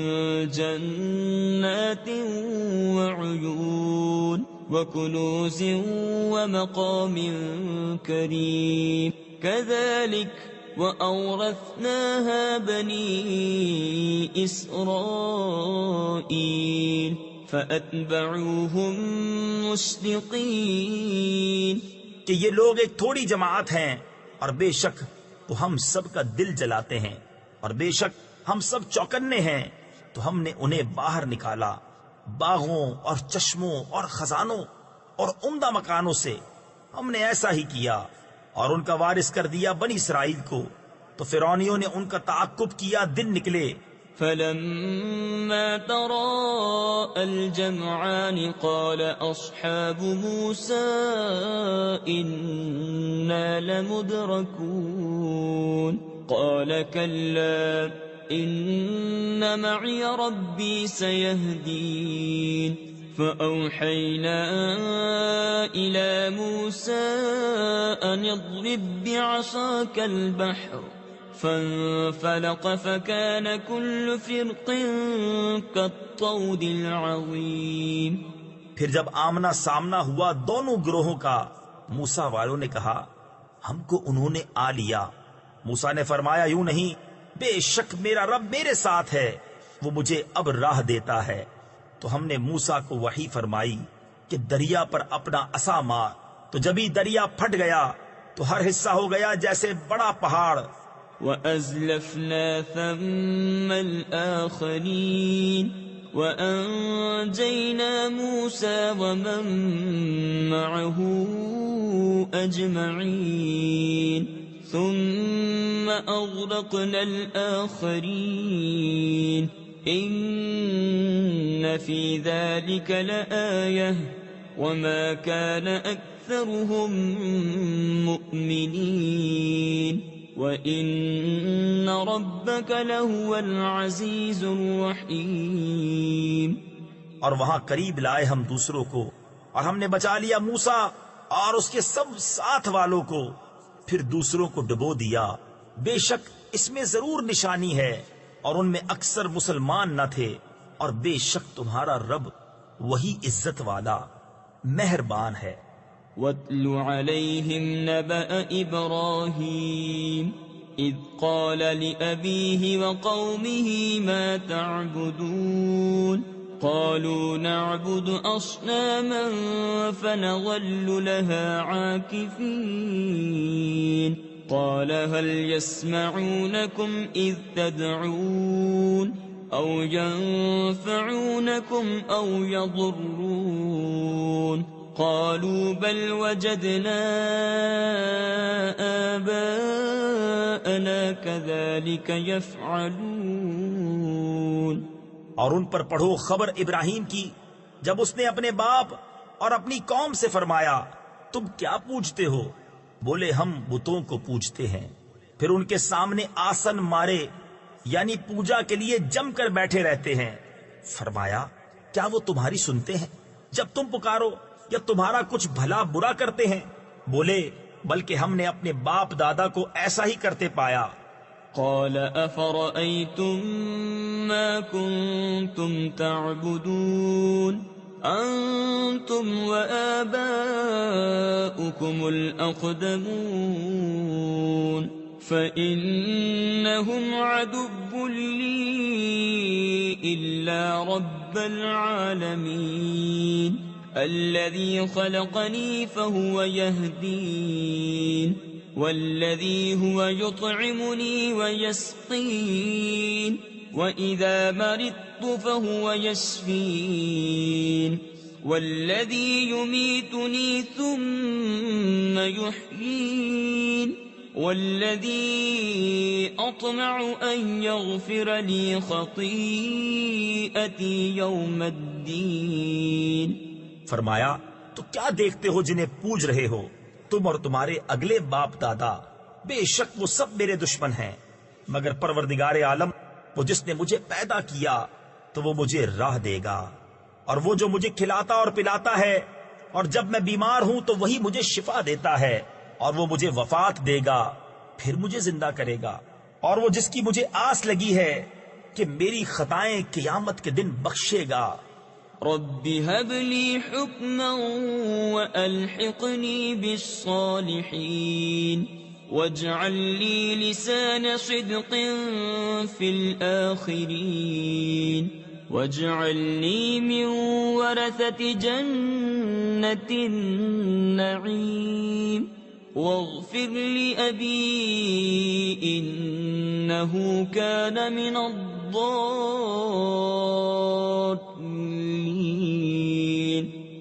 A: جنات وعيون وكنوز ومقام كريم. كذلك وأورثناها بني إسرائيل فأتبعوهم مشرقين.
B: کہ یہ لوگ ایک تھوڑی جماعت ہیں اور بے شک وہ ہم سب کا دل جلاتے ہیں، اور بے شک ہم سب چوکنے ہیں، تو ہم نے انہیں باہر نکالا باغوں اور چشموں اور خزانوں اور عمدہ مکانوں سے. ہم نے ایسا ہی کیا اور ان کا وارث کر دیا بنی اسرائیل کو. تو فرعونیوں نے ان کا تعاقب کیا، دن نکلے.
A: فلما تراءى الجمعان قال أصحاب موسى إنا لمدركون قال كلا إن معي ربي سيهدين فأوحينا إلى موسى أن اضرب بعصاك البحر فانفلق فكان كل فرق كالطود العظيم.
B: پھر جب آمنا سامنا ہوا دونوں گروہوں کا، موسیٰ والوں نے کہا ہم کو انہوں نے آ لیا. موسیٰ نے فرمایا یوں نہیں، بے شک میرا رب میرے ساتھ ہے، وہ مجھے اب راہ دیتا ہے. تو ہم نے موسیٰ کو وحی فرمائی کہ دریا پر اپنا عصا مار. تو جبھی دریا پھٹ گیا تو ہر حصہ ہو گیا جیسے بڑا پہاڑ.
A: وَأَزْلَفْنَا ثَمَّ الْآخَرِينَ وَأَنْجَيْنَا مُوسَى وَمَن مَّعَهُ أَجْمَعِينَ ثُمَّ أَغْرَقْنَا الْآخَرِينَ إِنَّ فِي ذَلِكَ لَآيَةً وَمَا كَانَ أَكْثَرُهُم مُؤْمِنِينَ وَإِنَّ رَبَّكَ لَهُوَ الْعَزِيزُ الرَّحِيمُ.
B: اور وہاں قریب لائے ہم دوسروں کو، اور ہم نے بچا لیا موسیٰ اور اس کے سب ساتھ والوں کو، پھر دوسروں کو ڈبو دیا. بے شک اس میں ضرور نشانی ہے، اور ان میں اکثر مسلمان نہ تھے. اور بے شک تمہارا رب وہی عزت والا مہربان ہے.
A: وَاتْلُ عَلَيْهِمْ نَبَأَ إِبْرَاهِيمَ إِذْ قَالَ لِأَبِيهِ وَقَوْمِهِ مَا تَعْبُدُونَ قَالُوا نَعْبُدُ أَصْنَامًا فَنَظَلُّ لَهَا عَاكِفِينَ قَالَ هَلْ يَسْمَعُونَكُمْ إِذْ تَدْعُونَ أَوْ يَنفَعُونَكُمْ أَوْ يَضُرُّونَ قالوا بل وجدنا آباءنا كذلك يفعلون.
B: اور ان پر پڑھو خبر ابراہیم کی جب اس نے اپنے باپ اور اپنی قوم سے فرمایا تم کیا پوجتے ہو؟ بولے ہم بتوں کو پوجتے ہیں. پھر ان کے سامنے آسن مارے یعنی پوجا کے لیے جم کر بیٹھے رہتے ہیں. فرمایا کیا وہ تمہاری سنتے ہیں جب تم پکارو، یا تمہارا کچھ بھلا برا کرتے ہیں؟ بولے بلکہ ہم نے اپنے باپ دادا کو ایسا ہی کرتے پایا.
A: قال أفرأيتم ما كنتم تعبدون أنتم وآباؤكم الأقدمون فإنهم عدو لي إلا رب العالمين الذي خلقني فهو يهدين والذي هو يطعمني ويسقين وإذا مرضت فهو يشفين والذي يميتني ثم يحيين والذي أطمع أن يغفر لي خطيئتي يوم الدين.
B: فرمایا تو کیا دیکھتے ہو جنہیں پوج رہے ہو تم اور تمہارے اگلے باپ دادا؟ بے شک وہ سب میرے دشمن ہیں، مگر پروردگار عالم وہ جس نے مجھے پیدا کیا تو وہ مجھے راہ دے گا، اور وہ جو مجھے کھلاتا اور پلاتا ہے، اور جب میں بیمار ہوں تو وہی مجھے شفا دیتا ہے، اور وہ مجھے وفات دے گا پھر مجھے زندہ کرے گا، اور وہ جس کی مجھے آس لگی ہے کہ میری خطائیں قیامت کے دن بخشے گا.
A: رب هب لي حكما وألحقني بالصالحين واجعل لي لسان صدق في الآخرين واجعلني من ورثة جنة النعيم واغفر لأبي إنه كان من الضالين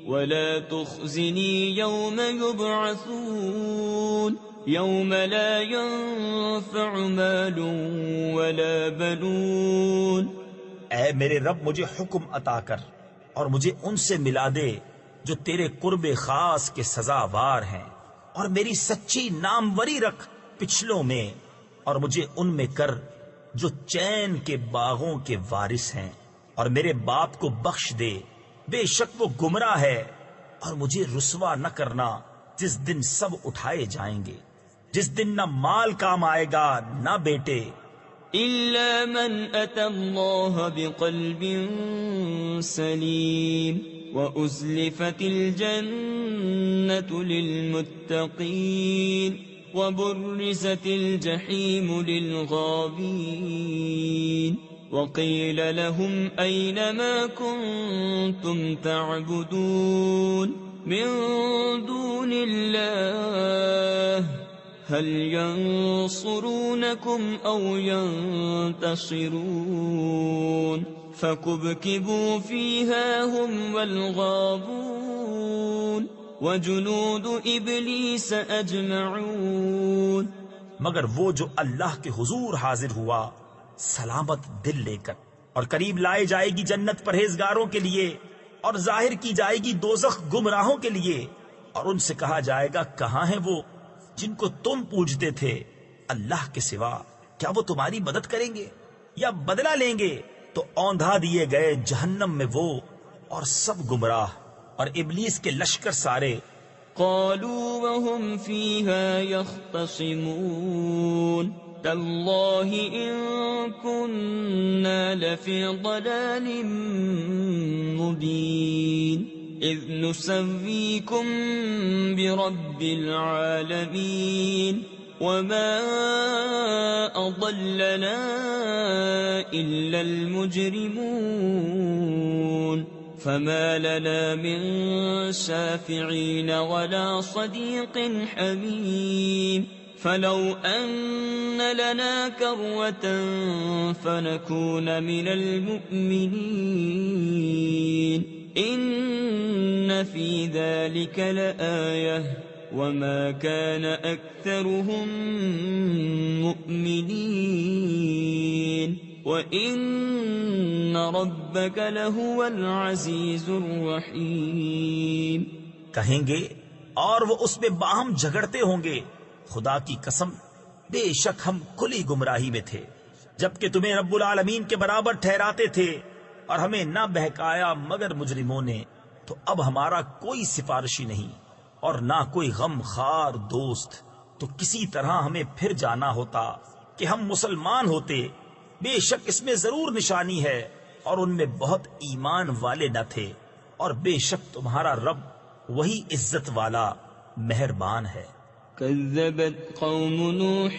A: ولا تخزني يوم يبعثون يوم لا ينفع مال ولا بنون.
B: اے میرے رب مجھے حکم عطا کر اور مجھے ان سے ملا دے جو تیرے قرب خاص کے سزاوار ہیں، اور میری سچی ناموری رکھ پچھلوں میں، اور مجھے ان میں کر جو چین کے باغوں کے وارث ہیں، اور میرے باپ کو بخش دے، بے شک وہ گمراہ ہے، اور مجھے رسوا نہ کرنا جس دن سب اٹھائے جائیں گے، جس دن نہ مال کام آئے گا نہ بیٹے،
A: إلا من أتى الله بقلب سليم وأزلفت الجنة للمتقين وبرزت الجحيم للغابين وقيل لهم أين ما كنتم تعبدون من دون الله هل ينصرونكم أو ينتصرون فكبكبوا فيها هم والغاوون وجنود إبليس أجمعون.
B: مگر وہ جو اللہ کے حضور حاضر ہوا سلامت دل لے کر، اور قریب لائے جائے گی جنت پرہیزگاروں کے لیے، اور ظاہر کی جائے گی دوزخ گمراہوں کے لیے، اور ان سے کہا جائے گا کہاں ہیں وہ جن کو تم پوجتے تھے اللہ کے سوا؟ کیا وہ تمہاری مدد کریں گے یا بدلہ لیں گے؟ تو اوندھا دیے گئے جہنم میں وہ اور سب گمراہ اور ابلیس کے لشکر سارے.
A: قالوا وهم فيها يختصمون تالله إن كنا لفي ضلال مبين إذ نسويكم برب العالمين وما أضلنا إلا المجرمون فما لنا من شافعين ولا صديق حميم فلو أن لنا كروة فنكون من المؤمنين إن في ذلك لآية وما كان أكثرهم مؤمنين وإن ربك لهو العزيز الرحيم.
B: کہیں گے اور وہ اس میں باہم جھگڑتے ہوں گے، خدا کی قسم بے شک ہم کھلی گمراہی میں تھے جبکہ تمہیں رب العالمین کے برابر ٹھہراتے تھے، اور ہمیں نہ بہکایا مگر مجرموں نے. تو اب ہمارا کوئی سفارشی نہیں اور نہ کوئی غم خار دوست، تو کسی طرح ہمیں پھر جانا ہوتا کہ ہم مسلمان ہوتے. بے شک اس میں ضرور نشانی ہے، اور ان میں بہت ایمان والے نہ تھے، اور بے شک تمہارا رب وہی عزت والا مہربان ہے.
A: كذبت قوم نوح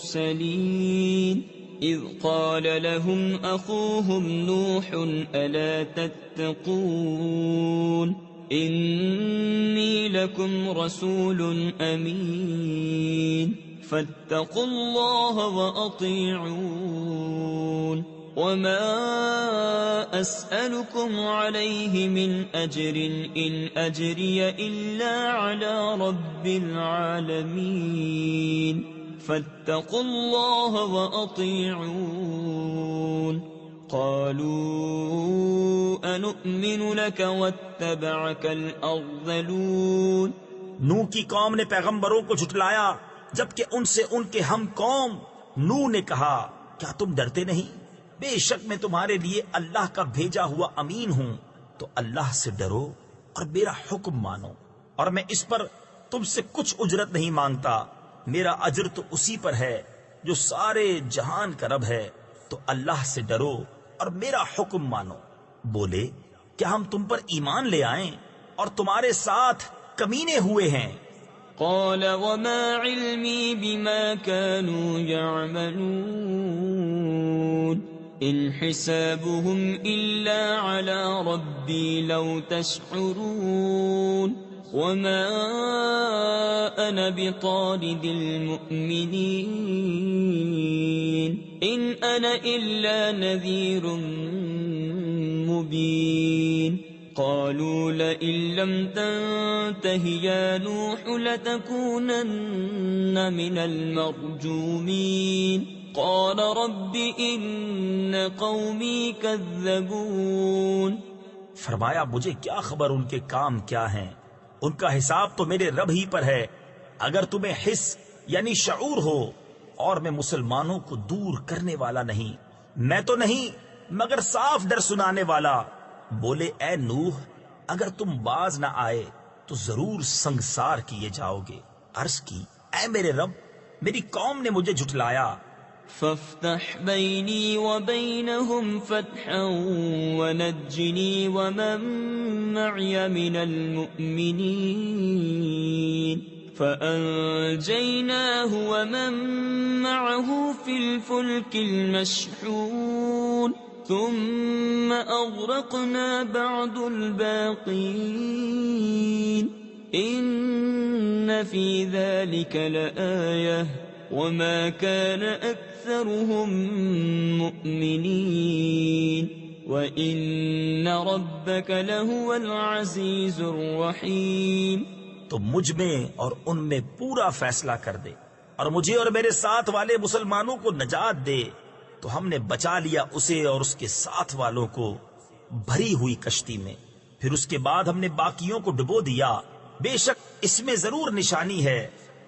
A: المرسلين إذ قال لهم أخوهم نوح ألا تتقون إني لكم رسول أمين فاتقوا الله وأطيعون وما أسألكم عليه من أجر إن أجري إلا على رب العالمين فاتقوا الله وأطيعون قالوا أنؤمن لك واتبعك الأرذلون.
B: نوح کی قوم نے پیغمبروں کو جھٹلایا جبکہ ان سے ان کے ہم قوم. نوح نے کہا کیا تم ڈرتے نہیں؟ بے شک میں تمہارے لیے اللہ کا بھیجا ہوا امین ہوں، تو اللہ سے ڈرو اور میرا حکم مانو، اور میں اس پر تم سے کچھ اجرت نہیں مانگتا، میرا اجر تو اسی پر ہے جو سارے جہان کا رب ہے. تو اللہ سے ڈرو اور میرا حکم مانو. بولے کیا ہم تم پر ایمان لے آئیں اور تمہارے ساتھ کمینے ہوئے ہیں؟
A: قال وما علمي بما كانوا يعملون إن حسابهم إلا على ربي لو تشعرون وما أنا بطارد المؤمنين إن أنا إلا نذير مبين قالوا لئن لم تنته يا نوح لتكونن من المرجومين قال رب إن قومي كذبون
B: فرمایا مجھے کیا خبر ان کے کام کیا ہیں، ان کا حساب تو میرے رب ہی پر ہے۔ اگر تمہیں حس یعنی شعور ہو، اور میں مسلمانوں کو دور کرنے والا نہیں، میں تو نہیں مگر صاف ڈر سنانے والا۔ بولے اے نوح اگر تم باز نہ آئے تو ضرور سنگسار کیے جاؤ گے۔ عرض کی اے میرے رب میری قوم نے مجھے جھٹلایا۔
A: فافتح بيني وبينهم فتحا ونجني ومن معي من المؤمنين فأنجيناه ومن معه في الفلك المشحون ثم أغرقنا بعد الباقين إن في ذلك لآية وما كان أكثرهم مؤمنين وإن ربك لهو العزيز الرحيم۔
B: تو مجھ میں اور ان میں پورا فیصلہ کر دے اور مجھے اور میرے ساتھ والے مسلمانوں کو نجات دے۔ تو ہم نے بچا لیا اسے اور اس کے ساتھ والوں کو بھری ہوئی کشتی میں، پھر اس کے بعد ہم نے باقیوں کو ڈبو دیا۔ بے شک اس میں ضرور نشانی ہے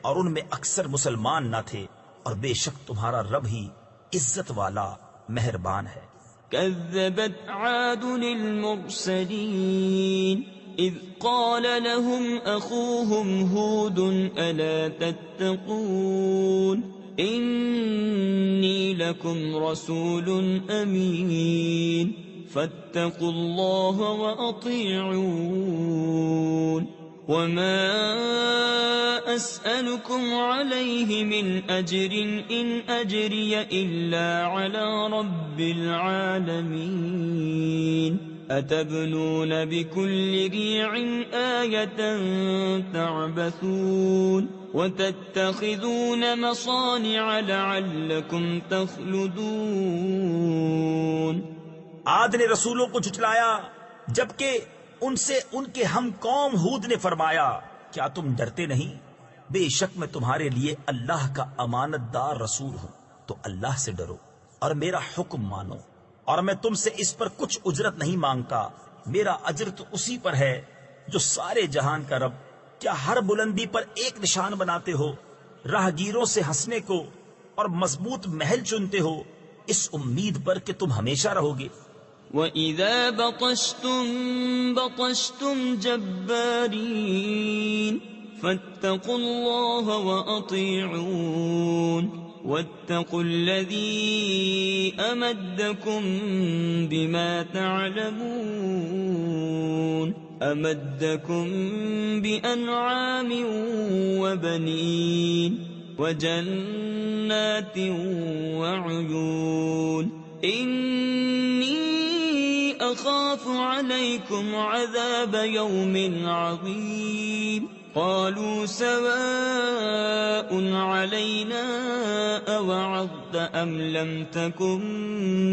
B: اور ان میں اکثر مسلمان نہ تھے، اور بے شک تمہارا رب ہی عزت والا مہربان ہے۔
A: كذبت عاد المرسلين إذ قال لهم أخوهم هود ألا تتقون إني لكم رسول أمين فاتقوا الله وأطيعون وما أسألكم عليه من أجر إن أجري إلا على رب العالمين أتبنون بكل ريع آية تعبثون وتتخذون مصانع لعلكم تخلدون۔
B: عاد نے رسولوں کو جھٹلایا جبکہ ان سے ان کے ہم قوم ہود نے فرمایا کیا تم ڈرتے نہیں؟ بے شک میں تمہارے لیے اللہ کا امانت دار رسول ہوں، تو اللہ سے ڈرو اور میرا حکم مانو، اور میں تم سے اس پر کچھ اجرت نہیں مانگتا، میرا اجر تو اسی پر ہے جو سارے جہان کا رب۔ کیا ہر بلندی پر ایک نشان بناتے ہو، راہگیروں سے ہنسنے کو اور مضبوط محل چنتے ہو، اس امید پر کہ تم ہمیشہ رہو گے؟
A: وَإِذَا بَطَشْتُمْ بَطَشْتُمْ جَبَّارِينَ فَاتَّقُوا اللَّهَ وَأَطِيعُونَ وَاتَّقُوا الَّذِي أَمَدَّكُمْ بِمَا تَعْلَمُونَ أَمَدَّكُمْ بِأَنْعَامٍ وَبَنِينَ وَجَنَّاتٍ وَعُيُونٍ إِنِّي أَخَافُ عَلَيْكُمْ عَذَابَ يَوْمٍ عَظِيمٍ قالوا سواء علينا أوعظت أم لم تكن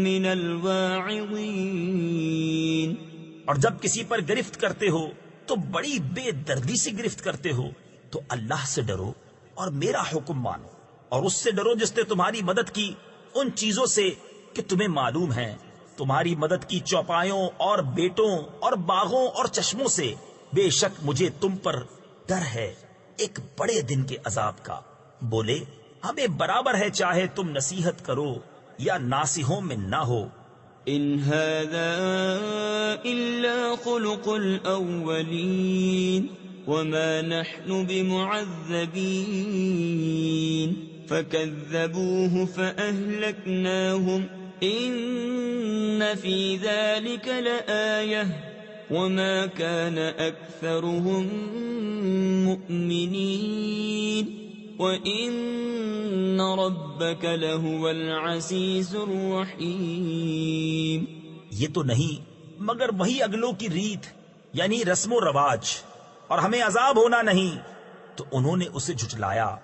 A: من الواعظين۔
B: اور جب کسی پر گرفت کرتے ہو تو بڑی بے دردی سے گرفت کرتے ہو، تو اللہ سے ڈرو اور میرا حکم مانو، اور اس سے ڈرو جس نے تمہاری مدد کی ان چیزوں سے کہ تمہیں معلوم ہے، تمہاری مدد کی چوپایوں اور بیٹوں اور باغوں اور چشموں سے۔ بے شک مجھے تم پر ڈر ہے ایک بڑے دن کے عذاب کا۔ بولے ہمیں برابر ہے چاہے تم نصیحت کرو یا ناصحوں میں نہ ہو۔
A: ان هذا الا خلق الاولین وما نحن بمعذبین فكذبوه فأهلكناهم ان في ذلك لآية وما كان أكثرهم مؤمنين وإن ربك لهو العزيز الرحيم.
B: یہ تو نہیں مگر وہی اگلوں کی ریت یعنی رسم و رواج، اور ہمیں عذاب ہونا نہیں. تو انہوں نے اسے جھٹلایا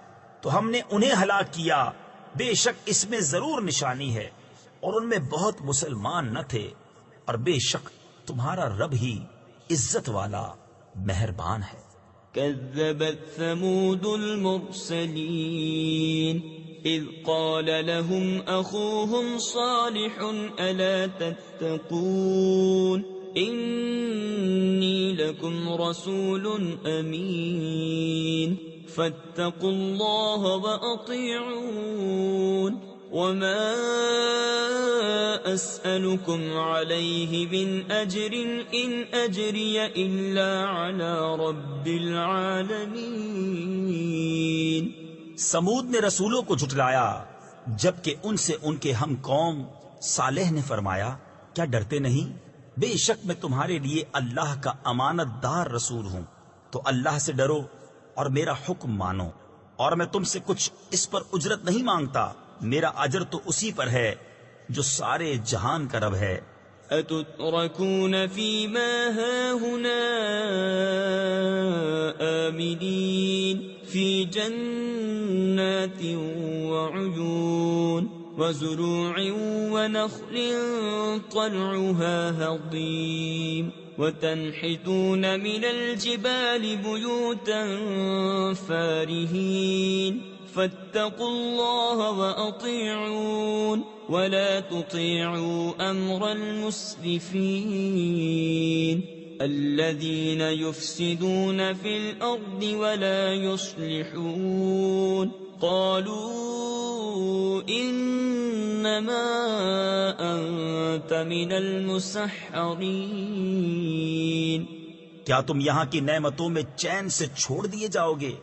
B: تو ہم نے انہیں ہلاک کیا. بے شک اس میں ضرور نشانی ہے، اور ان میں بہت مسلمان نہ تھے، اور بے شک تمہارا رب ہی عزت والا مہربان ہے.
A: كذبت ثمود المرسلين إذ قال لهم أخوهم صالح ألا تتقون إني لكم رسول أمين فاتقوا الله وأطيعون وما أسألكم عليه من أجر إن أجري إلا على رب العالمين.
B: سمود نے رسولوں کو جھٹلایا جبکہ ان سے ان کے ہم قوم صالح نے فرمایا کیا ڈرتے نہیں؟ بے شک میں تمہارے لیے اللہ کا امانت دار رسول ہوں، تو اللہ سے ڈرو اور میرا حکم مانو، اور میں تم سے کچھ اس پر اجرت نہیں مانگتا، میرا اجر تو اسی پر ہے جو سارے جہان کا رب ہے.
A: أتتركون فيما هاهنا آمنين في جنات وعيون وزروع ونخل طلعها هضيم وتنحتون من الجبال بيوتا فارهين فاتقوا الله وأطيعون ولا تطيعوا أمر المسرفين الذين يفسدون في الأرض ولا يصلحون. قالوا إنما أنت من المسحرين.
B: کیا تم یہاں کی نعمتوں میں چین سے چھوڑ دیے جاؤ گے؟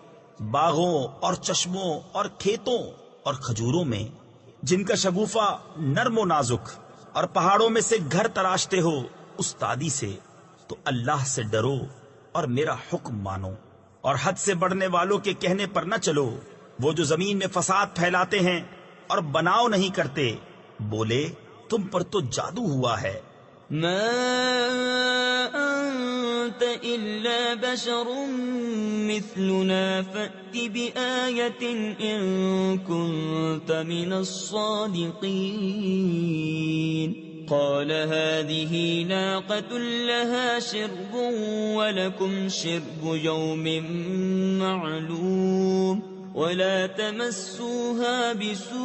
B: باغوں اور چشموں اور کھیتوں اور کھجوروں میں جن کا شگوفہ نرم و نازک، اور پہاڑوں میں سے گھر تراشتے ہو استادی سے، تو اللہ سے ڈرو اور میرا حکم مانو، اور حد سے بڑھنے والوں کے کہنے پر نہ چلو، وہ جو زمین میں فساد پھیلاتے ہیں اور بناؤ نہیں کرتے. بولے تم پر تو جادو ہوا ہے.
A: ما أنت إلا بشر مثلنا فأت بآية إن كنت من الصادقين. قال هذه ناقة لها شرب ولكم شرب يوم معلوم ولا تمسوها بسوء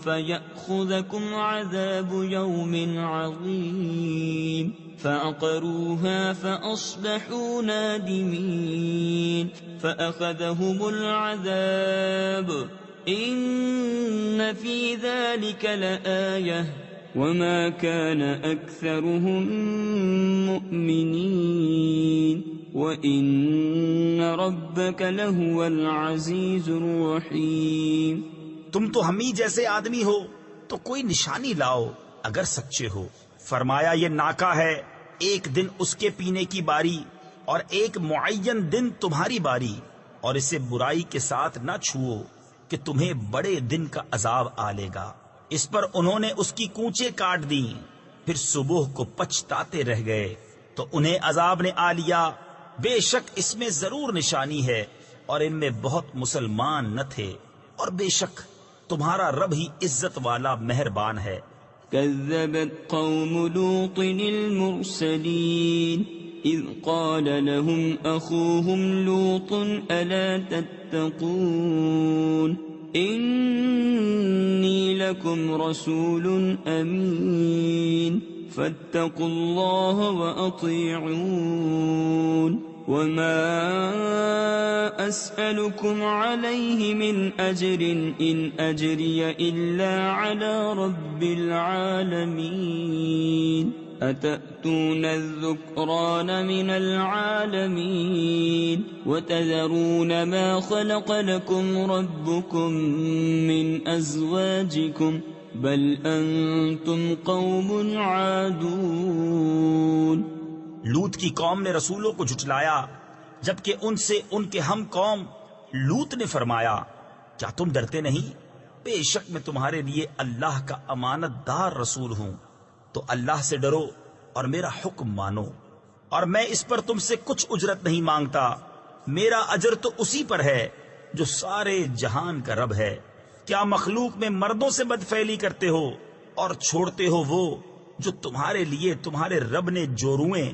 A: فيأخذكم عذاب يوم عظيم. فعقروها فأصبحوا نادمين فأخذهم العذاب إن في ذلك لآية وما كان أكثرهم مؤمنين وَإِنَّ رَبَّكَ لَهُوَ الْعَزِيزُ الرَّحِيمُ.
B: تم تو ہم ہی جیسے آدمی ہو تو کوئی نشانی لاؤ اگر سچے ہو. فرمایا یہ ناکا ہے، ایک دن اس کے پینے کی باری اور ایک معین دن تمہاری باری، اور اسے برائی کے ساتھ نہ چھوؤ کہ تمہیں بڑے دن کا عذاب آ لے گا. اس پر انہوں نے اس کی کونچیں کاٹ دیں، پھر صبح کو پچھتاتے رہ گئے تو انہیں عذاب نے آ لیا. بے شک اس میں ضرور نشانی ہے، اور ان میں بہت مسلمان نہ تھے، اور بے شک تمہارا رب ہی عزت والا مہربان ہے.
A: كذبت قوم لوط المرسلين إذ قال لهم أخوهم لوط ألا تتقون إني لكم رسول أمين فاتقوا الله وأطيعون وما أسألكم عليه من أجر إن أجري إلا على رب العالمين أتأتون الذكران من العالمين وتذرون ما خلق لكم ربكم من أزواجكم بل أنتم قوم عادون.
B: لوط کی قوم نے رسولوں کو جھٹلایا، جبکہ ان سے ان کے ہم قوم لوط نے فرمایا، کیا تم ڈرتے نہیں؟ بے شک میں تمہارے لیے اللہ کا امانت دار رسول ہوں، تو اللہ سے ڈرو اور میرا حکم مانو، اور میں اس پر تم سے کچھ اجرت نہیں مانگتا، میرا اجر تو اسی پر ہے جو سارے جہان کا رب ہے. کیا مخلوق میں مردوں سے بدفعلی کرتے ہو اور چھوڑتے ہو وہ جو تمہارے لیے تمہارے رب نے جورویں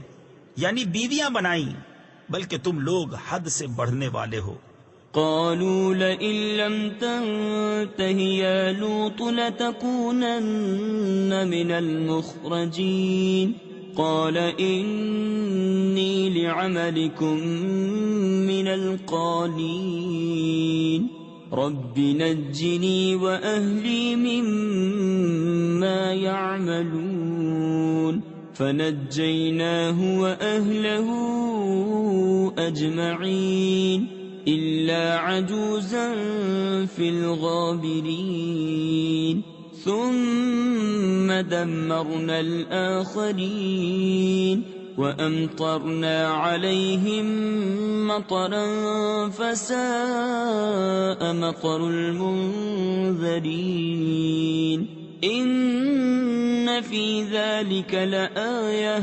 B: یعنی بیویاں بنائیں، بلکہ تم لوگ حد سے بڑھنے والے ہو.
A: قالوا لئن لم تنته يا لوط لتكونن من المخرجين. قال إني لعملكم من القالين. رب نجني وأهلي مما يعملون. فنجيناه وأهله أجمعين إلا عجوزا في الغابرين. ثم دمرنا الآخرين وأمطرنا عليهم مطرا فساء مطر المنذرين. إن في ذلك لآية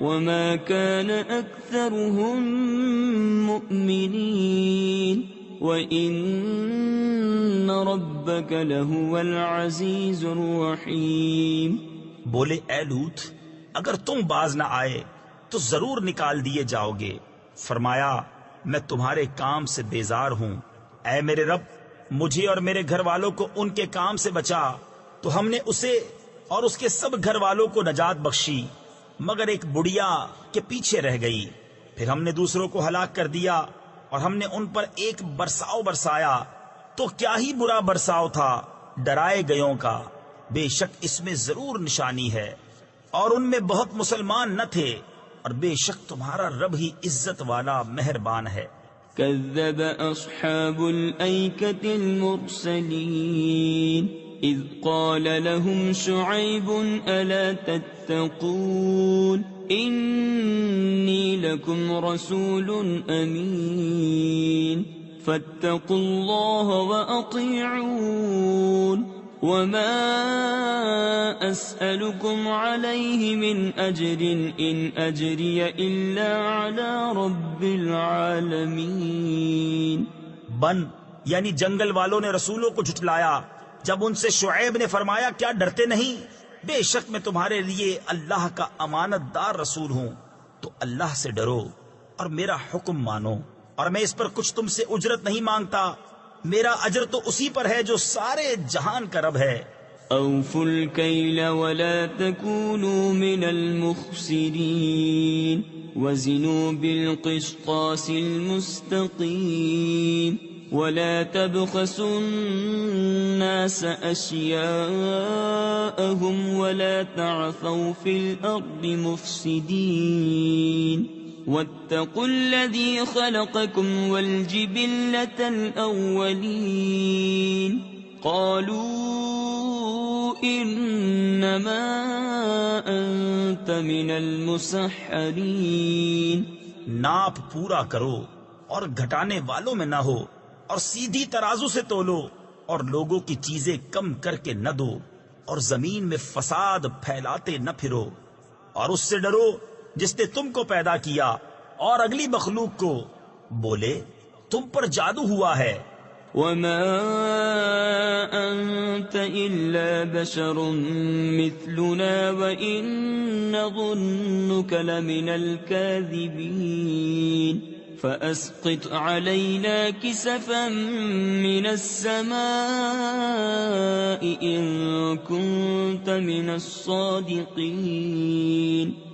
A: وما كان أكثرهم مؤمنين وإن ربك لهو العزيز الرحيم.
B: بولے اے لوط، اگر تم باز نہ آئے تو ضرور نکال دیے جاؤ گے. فرمایا میں تمہارے کام سے بیزار ہوں. اے میرے رب، مجھے اور میرے گھر والوں کو ان کے کام سے بچا. تو ہم نے اسے اور اس کے سب گھر والوں کو نجات بخشی، مگر ایک بڑھیا کے پیچھے رہ گئی. پھر ہم نے دوسروں کو ہلاک کر دیا اور ہم نے ان پر ایک برساؤ برسایا، تو کیا ہی برا برساؤ تھا ڈرائے گیوں کا. بے شک اس میں ضرور نشانی ہے، اور ان میں بہت مسلمان نہ تھے، اور بے شک تمہارا رب ہی عزت والا مہربان ہے.
A: كذب أصحاب الأيكة المرسلين إذ قال لهم شعيب ألا تتقون إني لكم رسول أمين فاتقوا الله وأطيعون وما أسألكم عليه من أجر إن أجري إلا على رب العالمين.
B: بن یعنی جنگل والوں نے رسولوں کو جھٹلایا جب ان سے شعیب نے فرمایا کیا ڈرتے نہیں؟ بے شک میں تمہارے لیے اللہ کا امانت دار رسول ہوں، تو اللہ سے ڈرو اور میرا حکم مانو، اور میں اس پر کچھ تم سے اجرت نہیں مانگتا، میرا اجر تو اسی پر ہے جو سارے جہان کا رب ہے.
A: أوفوا الكيل ولا تكونوا من المخسرين وزنوا بالقسطاس المستقيم ولا تبخسوا الناس أشياءهم ولا تعثوا في الأرض مفسدين واتقوا الذي خلقكم والجبلة الأولين. قالوا إنما أنت من المسحرين.
B: ناپ پورا کرو اور گھٹانے والوں میں نہ ہو، اور سیدھی ترازو سے تولو، اور لوگوں کی چیزیں کم کر کے نہ دو، اور زمین میں فساد پھیلاتے نہ پھرو، اور اس سے ڈرو جس نے تم کو پیدا کیا اور اگلی مخلوق کو. بولے تم پر جادو ہوا ہے.
A: وما أنت إلا بشر مثلنا وإن نظنك لمن الكاذبين فأسقط علينا كسفا من السماء إن كنت من الصادقين.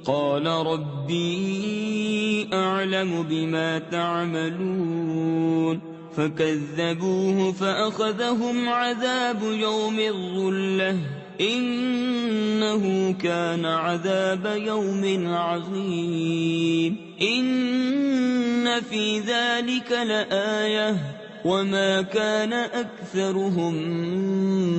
A: قال ربي أعلم بما تعملون فكذبوه فأخذهم عذاب يوم الظلة إنه كان عذاب يوم عظيم. إن في ذلك لآية وما كان أكثرهم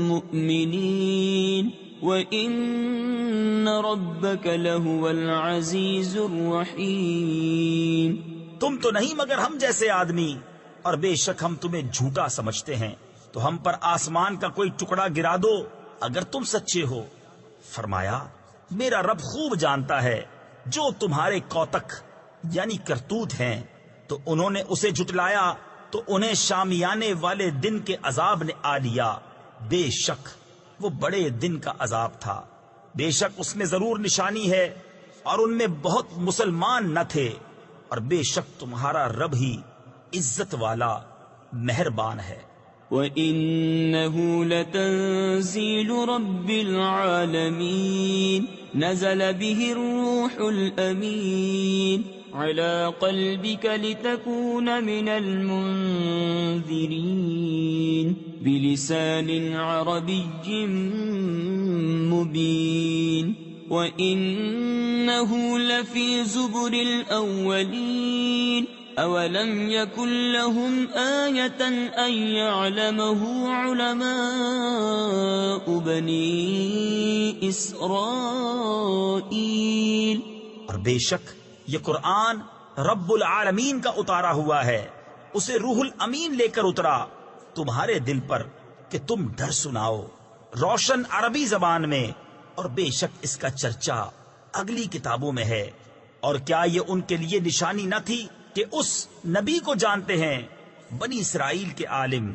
A: مؤمنين وإن ربك لهو العزيز الرحيم.
B: تم تو نہیں مگر ہم جیسے آدمی، اور بے شک ہم تمہیں جھوٹا سمجھتے ہیں، تو ہم پر آسمان کا کوئی ٹکڑا گرا دو اگر تم سچے ہو. فرمایا میرا رب خوب جانتا ہے جو تمہارے کوتک یعنی کرتوت ہیں. تو انہوں نے اسے جھٹلایا تو انہیں شامیانے والے دن کے عذاب نے آ لیا. بے شک وہ بڑے دن کا عذاب تھا. بے شک اس میں ضرور نشانی ہے، اور ان میں بہت مسلمان نہ تھے، اور بے شک تمہارا رب ہی عزت والا مہربان ہے.
A: وَإِنَّهُ لَتَنزِيلُ رَبِّ الْعَالَمِينَ نَزَلَ بِهِ الرُّوحُ الْأَمِينُ عَلَى قَلْبِكَ لِتَكُونَ مِنَ الْمُنذِرِينَ بِلِسَانٍ عَرَبِيٍّ مُبِينٍ وَإِنَّهُ لَفِي زُبُرِ الْأَوَّلِينَ أَوَلَمْ يَكُنْ لَهُمْ آيَةً أَنْ يَعْلَمَهُ عُلَمَاءُ بَنِي إِسْرَائِيلَ.
B: اور بے شک یہ قرآن رب العالمین کا اتارا ہوا ہے، اسے روح الامین لے کر اترا تمہارے دل پر کہ تم ڈر سناؤ روشن عربی زبان میں. اور بے شک اس کا چرچا اگلی کتابوں میں ہے. اور کیا یہ ان کے لیے نشانی نہ تھی کہ اس نبی کو جانتے ہیں بنی اسرائیل کے عالم.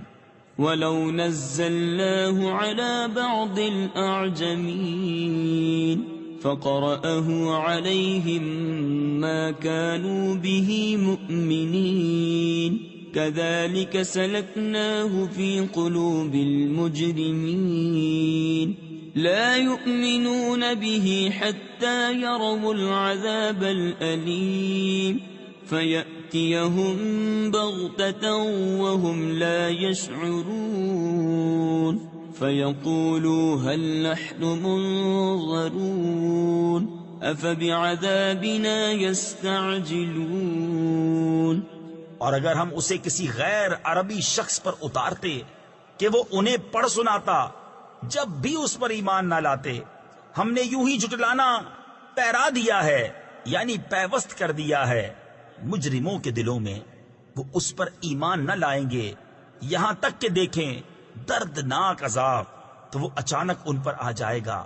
A: وَلَوْ نَزَّلْنَاهُ عَلَى بَعْضِ الْأَعْجَمِينَ فَقَرَأَهُ عَلَيْهِمْ مَا كَانُوا بِهِ مُؤْمِنِينَ كَذَلِكَ سَلَكْنَاهُ فِي قُلُوبِ الْمُجْرِمِينَ لَا يُؤْمِنُونَ بِهِ حَتَّى يَرَوْا الْعَذَابَ الْأَلِيمَ فَيَأْتِيَهُمْ بَغْتَةً وَهُمْ لَا يَشْعُرُونَ فَيَقُولُوا هَلْ نَحْنُ مُنظَرُونَ أَفَبِعَذَابِنَا يَسْتَعْجِلُونَ.
B: اور اگر ہم اسے کسی غیر عربی شخص پر اتارتے کہ وہ انہیں پڑھ سناتا، جب بھی اس پر ایمان نہ لاتے، ہم نے یوں ہی جھٹلانا پیرا دیا ہے، یعنی پیوست کر دیا ہے مجرموں کے دلوں میں. وہ اس پر ایمان نہ لائیں گے یہاں تک کہ دیکھیں دردناک عذاب، تو وہ اچانک ان پر آ جائے گا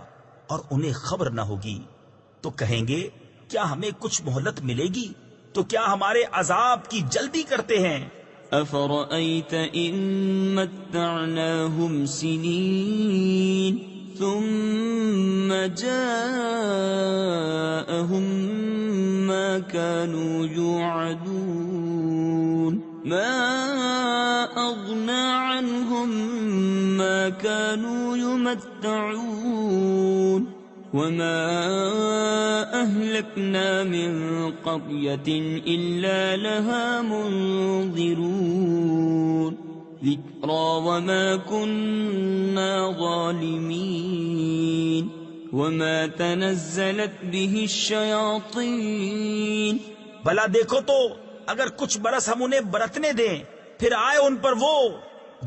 B: اور انہیں خبر نہ ہوگی. تو کہیں گے کیا ہمیں کچھ مہلت ملے گی؟ تو کیا ہمارے عذاب کی جلدی کرتے ہیں؟
A: أَفَرَأَيْتَ إِن مَّتَّعْنَاهُمْ سِنِينَ ثُمَّ جَاءَهُم مَّا كَانُوا يُوعَدُونَ مَا أَغْنَىٰ عَنْهُم مَّا كَانُوا يُمَتَّعُونَ وَمَا أَهْلَكْنَا مِن قَرْيَةٍ إِلَّا لَهَا مُنذِرُونَ ذِكْرَىٰ وَمَا كُنَّا ظَالِمِينَ وَمَا تَنَزَّلَتْ بِهِ الشَّيَاطِينُ.
B: بھلا دیکھو تو اگر کچھ برس ہم انہیں برتنے دیں، پھر آئے ان پر وہ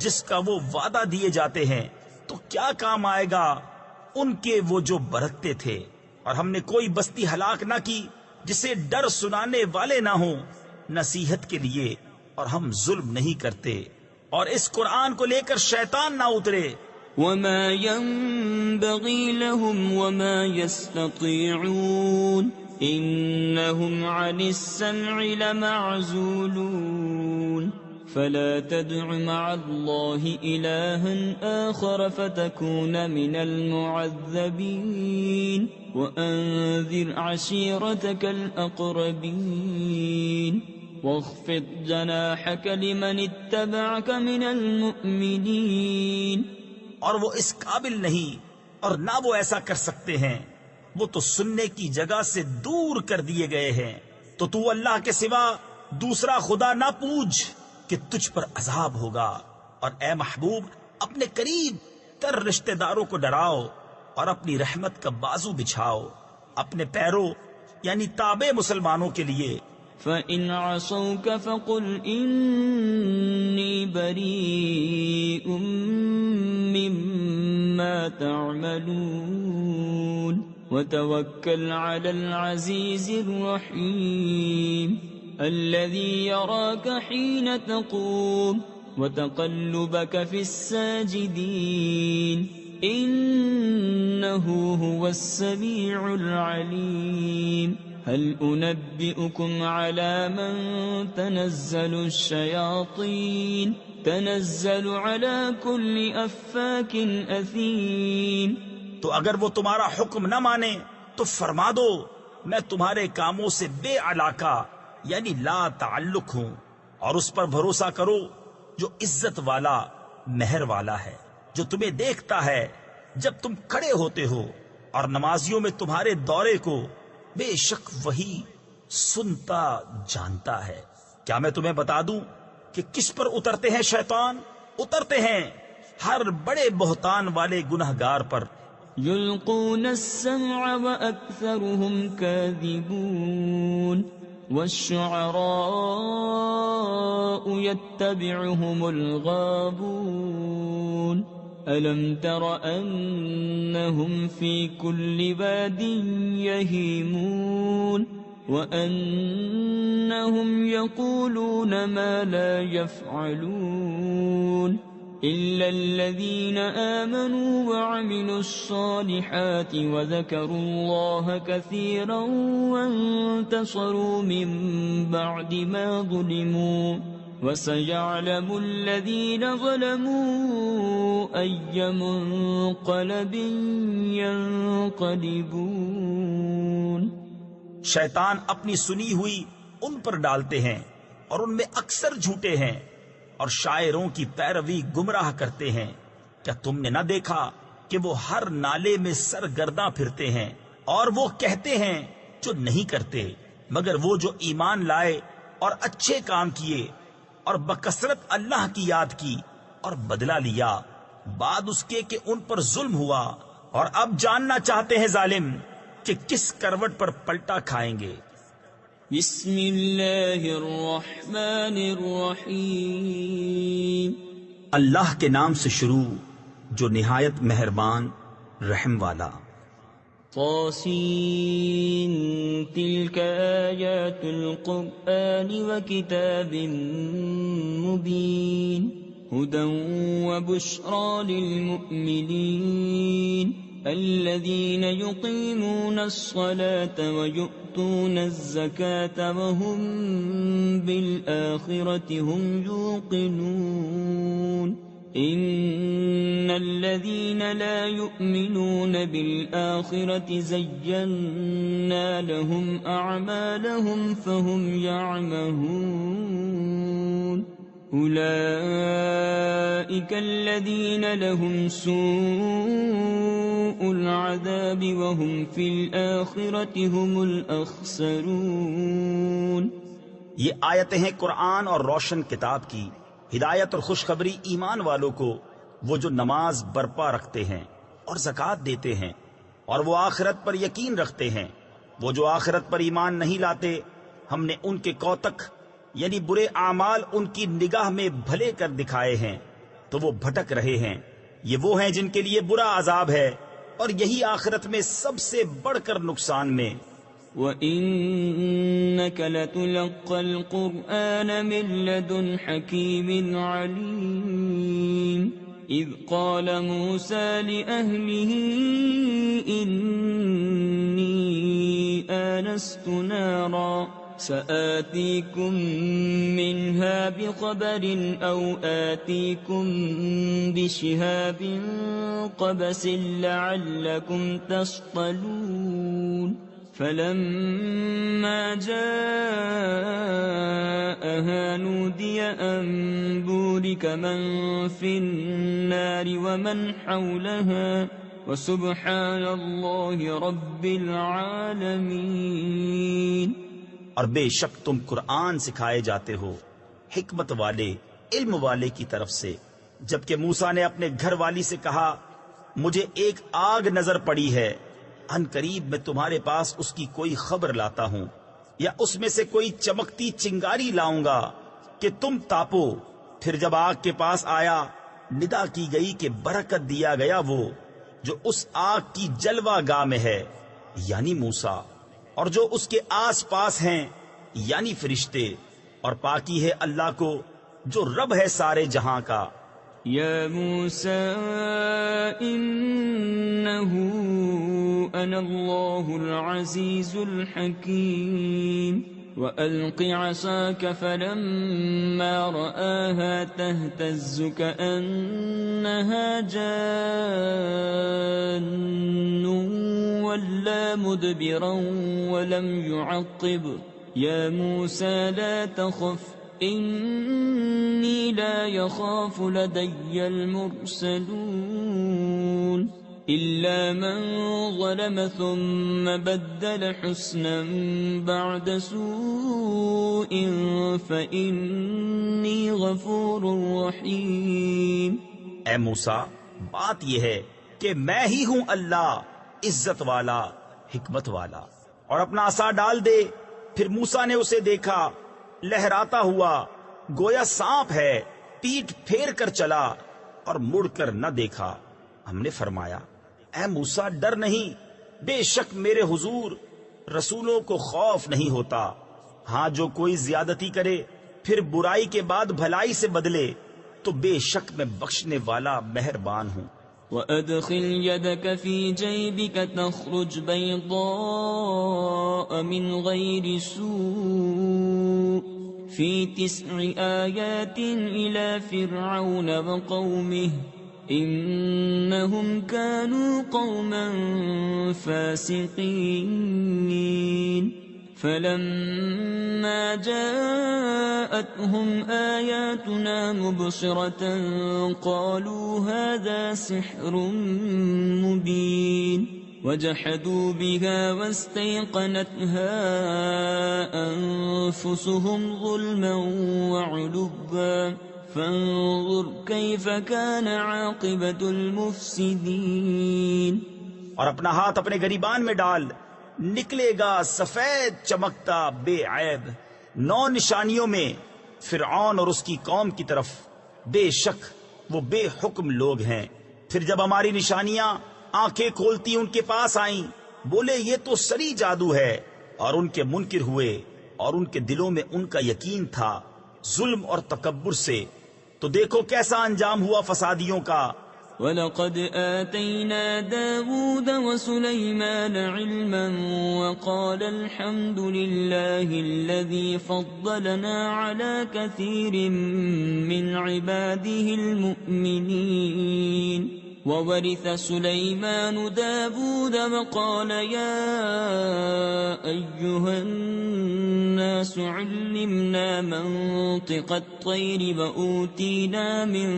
B: جس کا وہ وعدہ دیے جاتے ہیں، تو کیا کام آئے گا ان کے وہ جو برتتے تھے. اور ہم نے کوئی بستی ہلاک نہ کی جسے ڈر سنانے والے نہ ہوں نصیحت کے لیے، اور ہم ظلم نہیں کرتے. اور اس قرآن کو لے کر شیطان نہ اترے.
A: وَمَا يَنبَغِي لَهُمْ وَمَا يَسْتَطِيعُونَ إِنَّهُمْ عَنِ السَّمْعِ لَمَعْزُولُونَ فَلَا تَدْعُ مَعَ اللَّهِ إِلَٰهًا آخَرَ فَتَكُونَ مِنَ الْمُعَذَّبِينَ وَأَنذِرْ عَشِيرَتَكَ الْأَقْرَبِينَ وَاخْفِضْ جَنَاحَكَ لِمَنِ اتَّبَعَكَ مِنَ الْمُؤْمِنِينَ.
B: اور وہ اس قابل نہیں اور نہ وہ ایسا کر سکتے ہیں، وہ تو سننے کی جگہ سے دور کر دیے گئے ہیں. تو اللہ کے سوا دوسرا خدا نہ پوچھ کہ تجھ پر عذاب ہوگا. اور اے محبوب اپنے قریب تر رشتہ داروں کو ڈراؤ اور اپنی رحمت کا بازو بچھاؤ اپنے پیروں یعنی تابع مسلمانوں کے لیے.
A: فإن عصوك فقل إني بريء مما تعملون وتوكل على العزيز الرحيم الذي يراك حين تقوم وتقلبك في الساجدين إنه هو السميع العليم هل أنبئكم على من تنزل الشياطين تنزل على كل أفاك أثيم.
B: تو اگر وہ تمہارا حکم نہ مانے تو فرما دو میں تمہارے کاموں سے بے علاقہ یعنی لا تعلق ہوں، اور اس پر بھروسہ کرو جو عزت والا مہر والا ہے، جو تمہیں دیکھتا ہے جب تم کھڑے ہوتے ہو اور نمازیوں میں تمہارے دورے کو بے شک وہی سنتا جانتا ہے۔ کیا میں تمہیں بتا دوں کہ کس پر اترتے ہیں شیطان؟ اترتے ہیں ہر بڑے بہتان والے گنہگار پر۔
A: يلقون السمع وأكثرهم كاذبون والشعراء يتبعهم الغابون ألم تر أنهم في كل واد يهيمون وأنهم يقولون ما لا يفعلون إلا الذين آمنوا وعملوا الصالحات وذكروا الله كثيرا وانتصروا من بعد ما ظلموا وسيعلم الذين ظلموا أي منقلب ينقلبون۔
B: شیطان اپنی سنی ہوئی ان پر ڈالتے ہیں اور ان میں اکثر جھوٹے ہیں، اور شاعروں کی پیروی گمراہ کرتے ہیں۔ کیا تم نے نہ دیکھا کہ وہ ہر نالے میں سرگرداں پھرتے ہیں، اور وہ کہتے ہیں جو نہیں کرتے، مگر وہ جو ایمان لائے اور اچھے کام کیے اور بکثرت اللہ کی یاد کی اور بدلہ لیا بعد اس کے کہ ان پر ظلم ہوا، اور اب جاننا چاہتے ہیں ظالم کہ کس کروٹ پر پلٹا کھائیں گے۔
A: بسم اللہ الرحمن الرحیم۔
B: اللہ کے نام سے شروع جو نہایت مہربان رحم والا۔
A: طاسین تلک آیات القرآن وکتاب مبین ہدی وبشری للمؤمنین الذین یقیمون الصلاة ویؤتون الزکاة وهم بالآخرة هم یوقنون ان الذین لا یؤمنون بالآخرة زینا لهم اعمالهم فهم یعمهون أولئك الذين لهم سوء العذاب وهم في الآخرة هم الأخسرون۔
B: یہ آیتیں ہیں قرآن اور روشن کتاب کی، ہدایت اور خوشخبری ایمان والوں کو، وہ جو نماز برپا رکھتے ہیں اور زکوٰۃ دیتے ہیں اور وہ آخرت پر یقین رکھتے ہیں۔ وہ جو آخرت پر ایمان نہیں لاتے ہم نے ان کے کوتک یعنی برے اعمال ان کی نگاہ میں بھلے کر دکھائے ہیں تو وہ بھٹک رہے ہیں۔ یہ وہ ہیں جن کے لیے برا عذاب ہے، اور یہی آخرت میں سب سے بڑھ کر نقصان میں۔
A: وَإِنَّكَ لَتُلَقَّى الْقُرْآنَ مِن لَّدُنْ حَكِيمٍ عَلِيمٍ إِذْ قَالَ مُوسَى لِأَهْلِهِ إِنِّي آنَسْتُ نَارًا سآتيكم منها بخبر أو آتيكم بشهاب قبس لعلكم تصطلون فلما جاءها نودي أن بورك من في النار ومن حولها وسبحان الله رب العالمين۔
B: اور بے شک تم قرآن سکھائے جاتے ہو حکمت والے علم والے کی طرف سے، جبکہ موسیٰ نے اپنے گھر والی سے کہا مجھے ایک آگ نظر پڑی ہے، ان قریب میں تمہارے پاس اس کی کوئی خبر لاتا ہوں۔ یا اس میں سے کوئی چمکتی چنگاری لاؤں گا کہ تم تاپو؟ پھر جب آگ کے پاس آیا ندا کی گئی کہ برکت دیا گیا وہ جو اس آگ کی جلوہ گاہ میں ہے یعنی موسیٰ، اور جو اس کے آس پاس ہیں یعنی فرشتے، اور پاکی ہے اللہ کو جو رب ہے سارے جہاں کا۔
A: يا موسى إنه أنا الله العزيز الحكيم وألق عصاك فلما رآها تهتز كأنها جان ولا مدبرا ولم يعقب يا موسى لا تخف إني لا يخاف لدي المرسلون إلا من ظلم ثم بدل حسنا بعد سوء فإني غفور رحيم۔
B: اے موسیٰ، بات یہ ہے کہ میں ہی ہوں اللہ، عزت والا، حکمت والا۔ اور اپنا عصا ڈال دے۔ پھر موسیٰ نے اسے دیکھا لہراتا ہوا گویا سانپ ہے، پیٹ پھیر کر چلا اور مڑ کر نہ دیکھا۔ ہم نے فرمایا اے موسیٰ ڈر نہیں، بے شک میرے حضور رسولوں کو خوف نہیں ہوتا۔ ہاں جو کوئی زیادتی کرے پھر برائی کے بعد بھلائی سے بدلے تو بے شک میں بخشنے والا مہربان ہوں۔
A: وَأَدْخِلْ يَدَكَ فِي جَيْبِكَ تَخْرُجْ بَيْضَاءَ مِنْ غَيْرِ سُوءٍ فِي 9 آيَاتٍ إِلَى فِرْعَوْنَ وَقَوْمِهِ إِنَّهُمْ كَانُوا قَوْمًا فَاسِقِينَ فَلَمَّا جَاءَتْهُمْ آيَاتُنَا مُبْصِرَةً قَالُوا هَذَا سِحْرٌ مُبِينٌ وَجَحَدُوا بِهَا وَاسْتَيْقَنَتْهَا أَنفُسُهُمْ ظُلْمًا وَعُلُوًّا فَانظُرْ كَيْفَ كَانَ عَاقِبَةُ الْمُفْسِدِينَ۔
B: اور اپنا ہاتھ اپنے گریبان میں ڈال، نکلے گا سفید چمکتا بے عیب 9 نشانیوں میں فرعون اور اس کی قوم کی طرف، بے شک وہ بے حکم لوگ ہیں۔ پھر جب ہماری نشانیاں آنکھیں کھولتی ان کے پاس آئیں، بولے یہ تو سری جادو ہے، اور ان کے منکر ہوئے اور ان کے دلوں میں ان کا یقین تھا ظلم اور تکبر سے، تو دیکھو کیسا انجام ہوا فسادیوں کا۔
A: وَلَقَدْ آتَيْنَا دَاوُودَ وَسُلَيْمَانَ عِلْمًا وَقَالَ الْحَمْدُ لِلَّهِ الَّذِي فَضَّلَنَا عَلَى كَثِيرٍ مِّنْ عِبَادِهِ الْمُؤْمِنِينَ وَوَرِثَ سُلَيْمَانُ دَاوُودَ وَقَالَ يَا أَيُّهَا النَّاسُ عُلِّمْنَا مَنطِقَ الطَّيْرِ وَأُوتِينَا مِن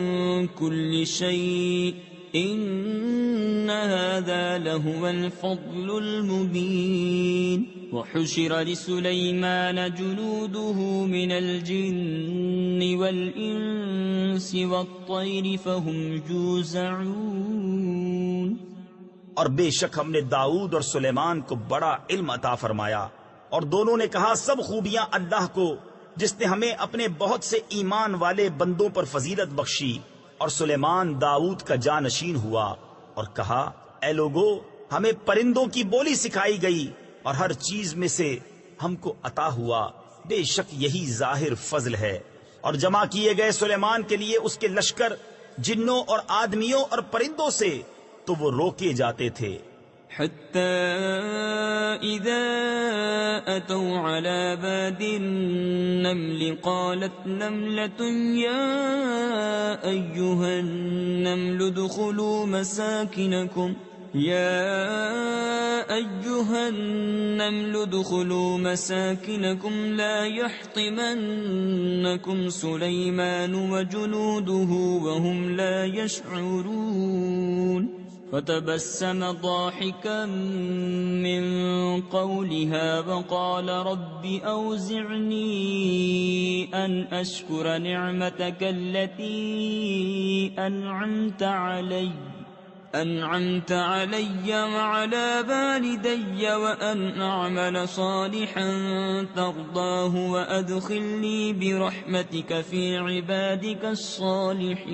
A: كُلِّ شَيْءٍ إِنَّ هَذَا لَهُوَ الْفَضْلُ الْمُبِينُ وَحُشِرَ لِسُلَيْمَانَ جُنُودُهُ مِنَ الْجِنِّ وَالْإِنسِ وَالطَّيْرِ فَهُمْ يُوزَعُونَ۔
B: اور بے شک ہم نے داؤد اور سلیمان کو بڑا علم عطا فرمایا، اور دونوں نے کہا سب خوبیاں اللہ کو جس نے ہمیں اپنے بہت سے ایمان والے بندوں پر فضیلت بخشی۔ اور سلیمان داؤد کا جانشین ہوا اور کہا اے لوگو ہمیں پرندوں کی بولی سکھائی گئی اور ہر چیز میں سے ہم کو عطا ہوا، بے شک یہی ظاہر فضل ہے۔ اور جمع کیے گئے سلیمان کے لیے اس کے لشکر جنوں اور آدمیوں اور پرندوں سے تو وہ روکے جاتے تھے۔
A: حتى إذا أتوا على باد النمل قالت نملة يا أيها النمل ادخلوا مساكنكم لا يحطمنكم سليمان وجنوده وهم لا يشعرون فتبسم ضاحكا من قولها وقال رب أوزعني أن أشكر نعمتك التي أنعمت علي أنعمت علي وعلى والدي وأن أعمل صالحا ترضاه وأدخلني برحمتك في عبادك الصالحين.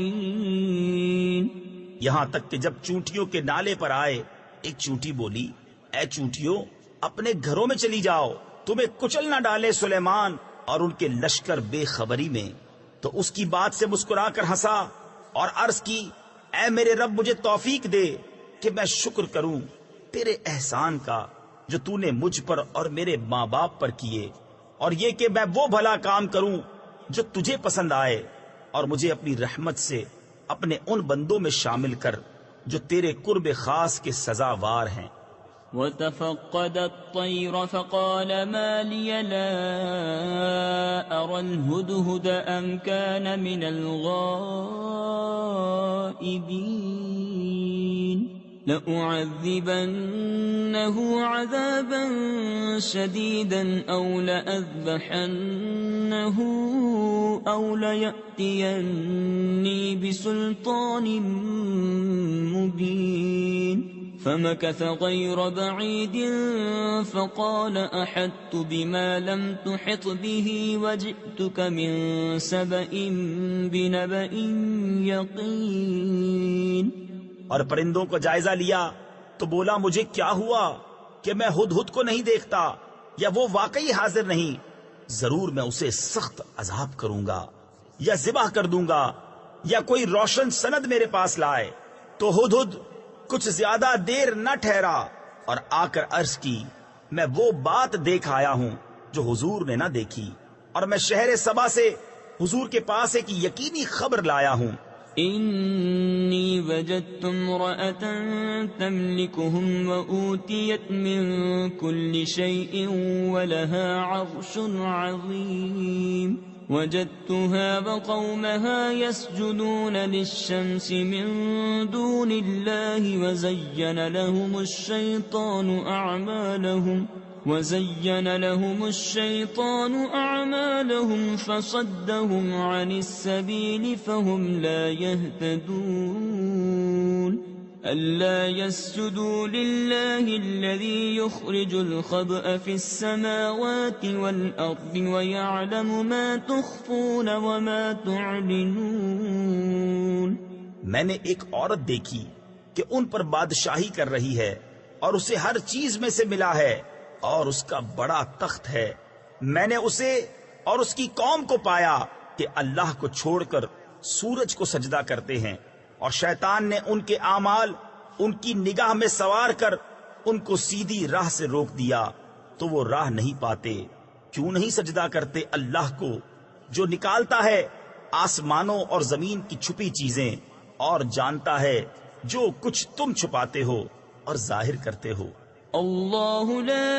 B: یہاں تک کہ جب چونٹیوں کے نالے پر آئے، ایک چونٹی بولی، اے چونٹیوں، اپنے گھروں میں چلی جاؤ، تمہیں کچل نہ ڈالے سلیمان اور ان کے لشکر بے خبری میں. تو اس کی بات سے مسکرا کر ہنسا اور عرض کی، اے میرے رب، مجھے توفیق دے کہ میں شکر کروں تیرے احسان کا جو تو نے مجھ پر اور میرے ماں باپ پر کیے، اور یہ کہ میں وہ بھلا کام کروں جو تجھے پسند آئے، اور مجھے اپنی رحمت سے اپنے ان بندوں میں شامل کر جو تیرے قرب خاص کے سزاوار ہیں.
A: وتفقد الطير فقال ما لي لا أرى الهدهد أم كان من الغائبين لأعذبنه عذابا شديدا أو لأذبحنه أو ليأتيني بسلطان مبين. فمكث غير بعيد فقال أحطت بما لم تحط به وجئتك من سبأ بنبأ يقين.
B: اور پرندوں کو جائزہ لیا تو بولا، مجھے کیا ہوا کہ میں ہدہد کو نہیں دیکھتا، یا وہ واقعی حاضر نہیں؟ ضرور میں اسے سخت عذاب کروں گا، یا ذبح کر دوں گا، یا کوئی روشن سند میرے پاس لائے. تو ہدہد کچھ زیادہ دیر نہ ٹھہرا اور آ کر عرض کی، میں وہ بات دیکھ آیا ہوں جو حضور نے نہ دیکھی، اور میں شہر سبا سے حضور کے پاس ایک یقینی خبر لایا ہوں.
A: إني وجدت امرأة تملكهم وأوتيت من كل شيء ولها عرش عظيم. وجدتها وقومها يسجدون للشمس من دون الله وزين لهم الشيطان أعمالهم فصدهم عن السبيل فهم لا يهتدون. ألا يسجدوا لله الذي يخرج الخبأ في السماوات والأرض ويعلم ما تخفون وما تعلنون.
B: میں نے ایک عورت دیکھی کہ ان پر بادشاہی کر رہی ہے اور اسے ہر چیز میں سے ملا ہے اور اس کا بڑا تخت ہے. میں نے اسے اور اس کی قوم کو پایا کہ اللہ کو چھوڑ کر سورج کو سجدہ کرتے ہیں، اور شیطان نے ان کے اعمال ان کی نگاہ میں سوار کر ان کو سیدھی راہ سے روک دیا، تو وہ راہ نہیں پاتے. کیوں نہیں سجدہ کرتے اللہ کو جو نکالتا ہے آسمانوں اور زمین کی چھپی چیزیں، اور جانتا ہے جو کچھ تم چھپاتے ہو اور ظاہر کرتے ہو.
A: اللہ لا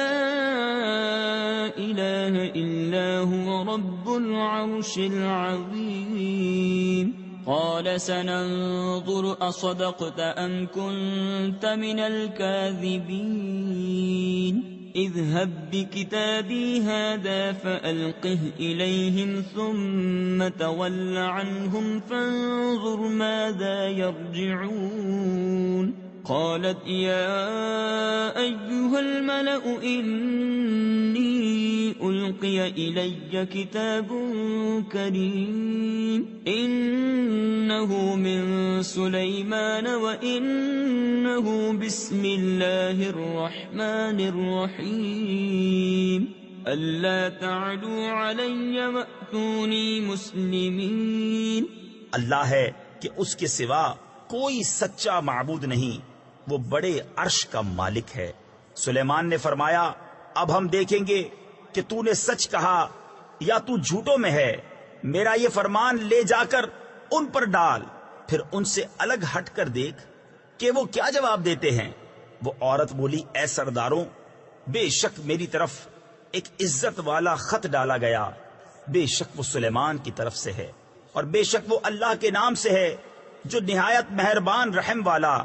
A: الہ الا هو رب العرش العظیم. قال سننظر اصدقت ام كنت من الكاذبین. اذهب بكتابي هذا فألقه إليهم ثم تول عنهم فانظر ماذا يرجعون. قالت يا أيها الملأ إني ألقي إلي كتاب كريم إنه من سليمان وإنه بسم الله الرحمن الرحيم. ألا تعلوا علي وأتوني مسلمين.
B: اللہ ہے کہ اس کے سوا کوئی سچا معبود نہیں، وہ بڑے عرش کا مالک ہے. سلیمان نے فرمایا، اب ہم دیکھیں گے کہ تو نے سچ کہا یا تو جھوٹوں میں ہے. میرا یہ فرمان لے جا کر ان پر ڈال، پھر ان سے الگ ہٹ کر دیکھ کہ وہ کیا جواب دیتے ہیں. وہ عورت بولی، اے سرداروں، بے شک میری طرف ایک عزت والا خط ڈالا گیا، بے شک وہ سلیمان کی طرف سے ہے، اور بے شک وہ اللہ کے نام سے ہے جو نہایت مہربان رحم والا.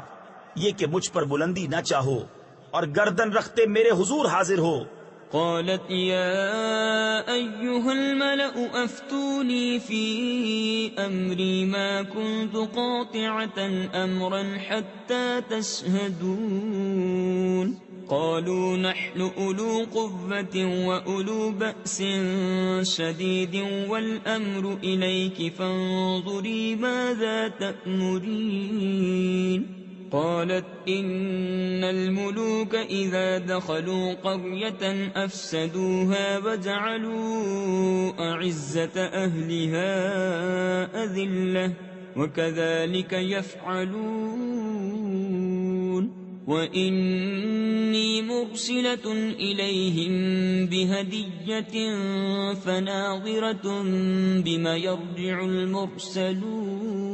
B: یہ کہ مجھ پر بلندی نہ چاہو اور گردن رکھتے میرے حضور حاضر ہو
A: قالت يا أيها الملأ أفتوني في أمري ما كنت قاطعة أمرا حتى تشهدون قالوا نحن أولو قوة وأولو بأس شديد والأمر إليك فانظري ماذا تأمرين قالت إن الملوك إذا دخلوا قرية أفسدوها وجعلوا أعزة أهلها أذلة وكذلك يفعلون وإني مرسلة إليهم بهدية فناظرة بما يرجع المرسلون.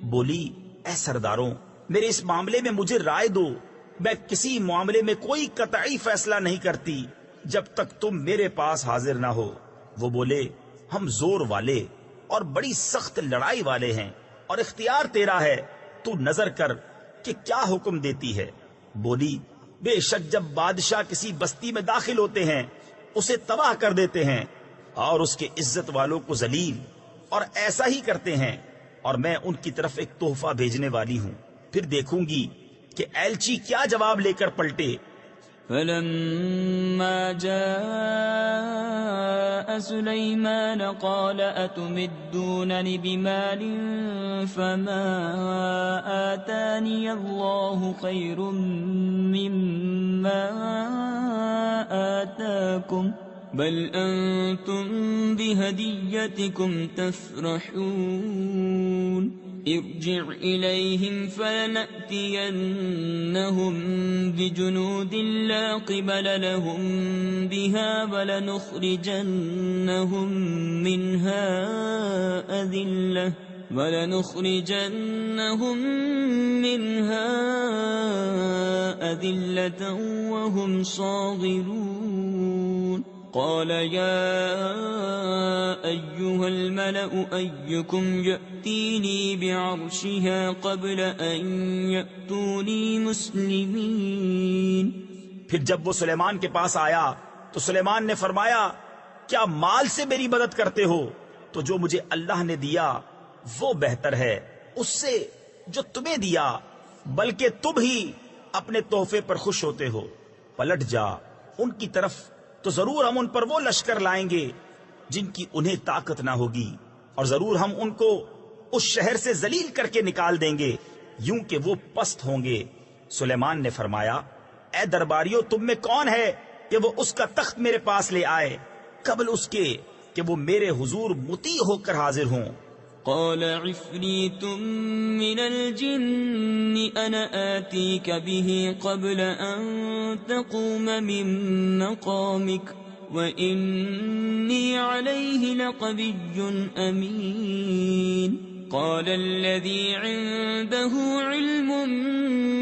B: بولی اے سرداروں، میرے اس معاملے میں مجھے رائے دو. میں کسی معاملے میں کوئی قطعی فیصلہ نہیں کرتی جب تک تم میرے پاس حاضر نہ ہو. وہ بولے ہم زور والے اور بڑی سخت لڑائی والے ہیں اور اختیار تیرا ہے، تو نظر کر کہ کیا حکم دیتی ہے. بولی بے شک جب بادشاہ کسی بستی میں داخل ہوتے ہیں اسے تباہ کر دیتے ہیں اور اس کے عزت والوں کو ذلیل، اور ایسا ہی کرتے ہیں، اور میں ان کی طرف ایک تحفہ بھیجنے والی ہوں. پھر دیکھوں گی کہ ایلچی کیا جواب لے کر پلٹے.
A: فلما جاء سليمان قال أتمدونني بمال فما آتاني الله خير مما آتاكم بل أنتم بهديتكم تفرحون ارجع إليهم فلنأتينهم بجنود لا قبل لهم بها ولنخرجنهم منها أذلة وهم صاغرون. قال يا أيها الملأ أيكم يأتيني بعرشها قبل أن يأتوني مسلمين.
B: پھر جب وہ سلیمان کے پاس آیا تو سلیمان نے فرمایا کیا مال سے میری مدد کرتے ہو؟ تو جو مجھے اللہ نے دیا وہ بہتر ہے اس سے جو تمہیں دیا، بلکہ تم ہی اپنے تحفے پر خوش ہوتے ہو. پلٹ جا ان کی طرف تو ضرور ہم ان پر وہ لشکر لائیں گے جن کی انہیں طاقت نہ ہوگی، اور ضرور ہم ان کو اس شہر سے ذلیل کر کے نکال دیں گے یوں کہ وہ پست ہوں گے. سلیمان نے فرمایا اے درباریوں، تم میں کون ہے کہ وہ اس کا تخت میرے پاس لے آئے قبل اس کے کہ وہ میرے حضور مطیع ہو کر حاضر ہوں.
A: قال عفريت من الجن أنا آتيك به قبل أن تقوم من مقامك وإني عليه لقوي أمين. قال الذي عنده علم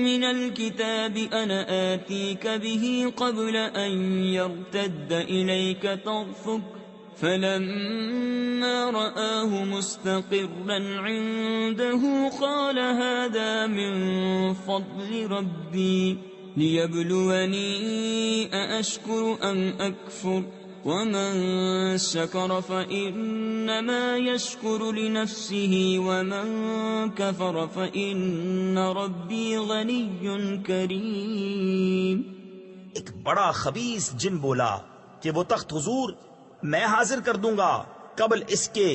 A: من الكتاب أنا آتيك به قبل أن يرتد إليك طرفك فلما رآه مستقرا عنده قال هذا من فضل ربي ليبلوني أأشكر أم أكفر ومن شكر فإنما يشكر لنفسه ومن كفر فإن ربي غني كريم.
B: ایک بڑا خبیث جن بولا کہ وہ تخت حضور میں حاضر کر دوں گا قبل اس کے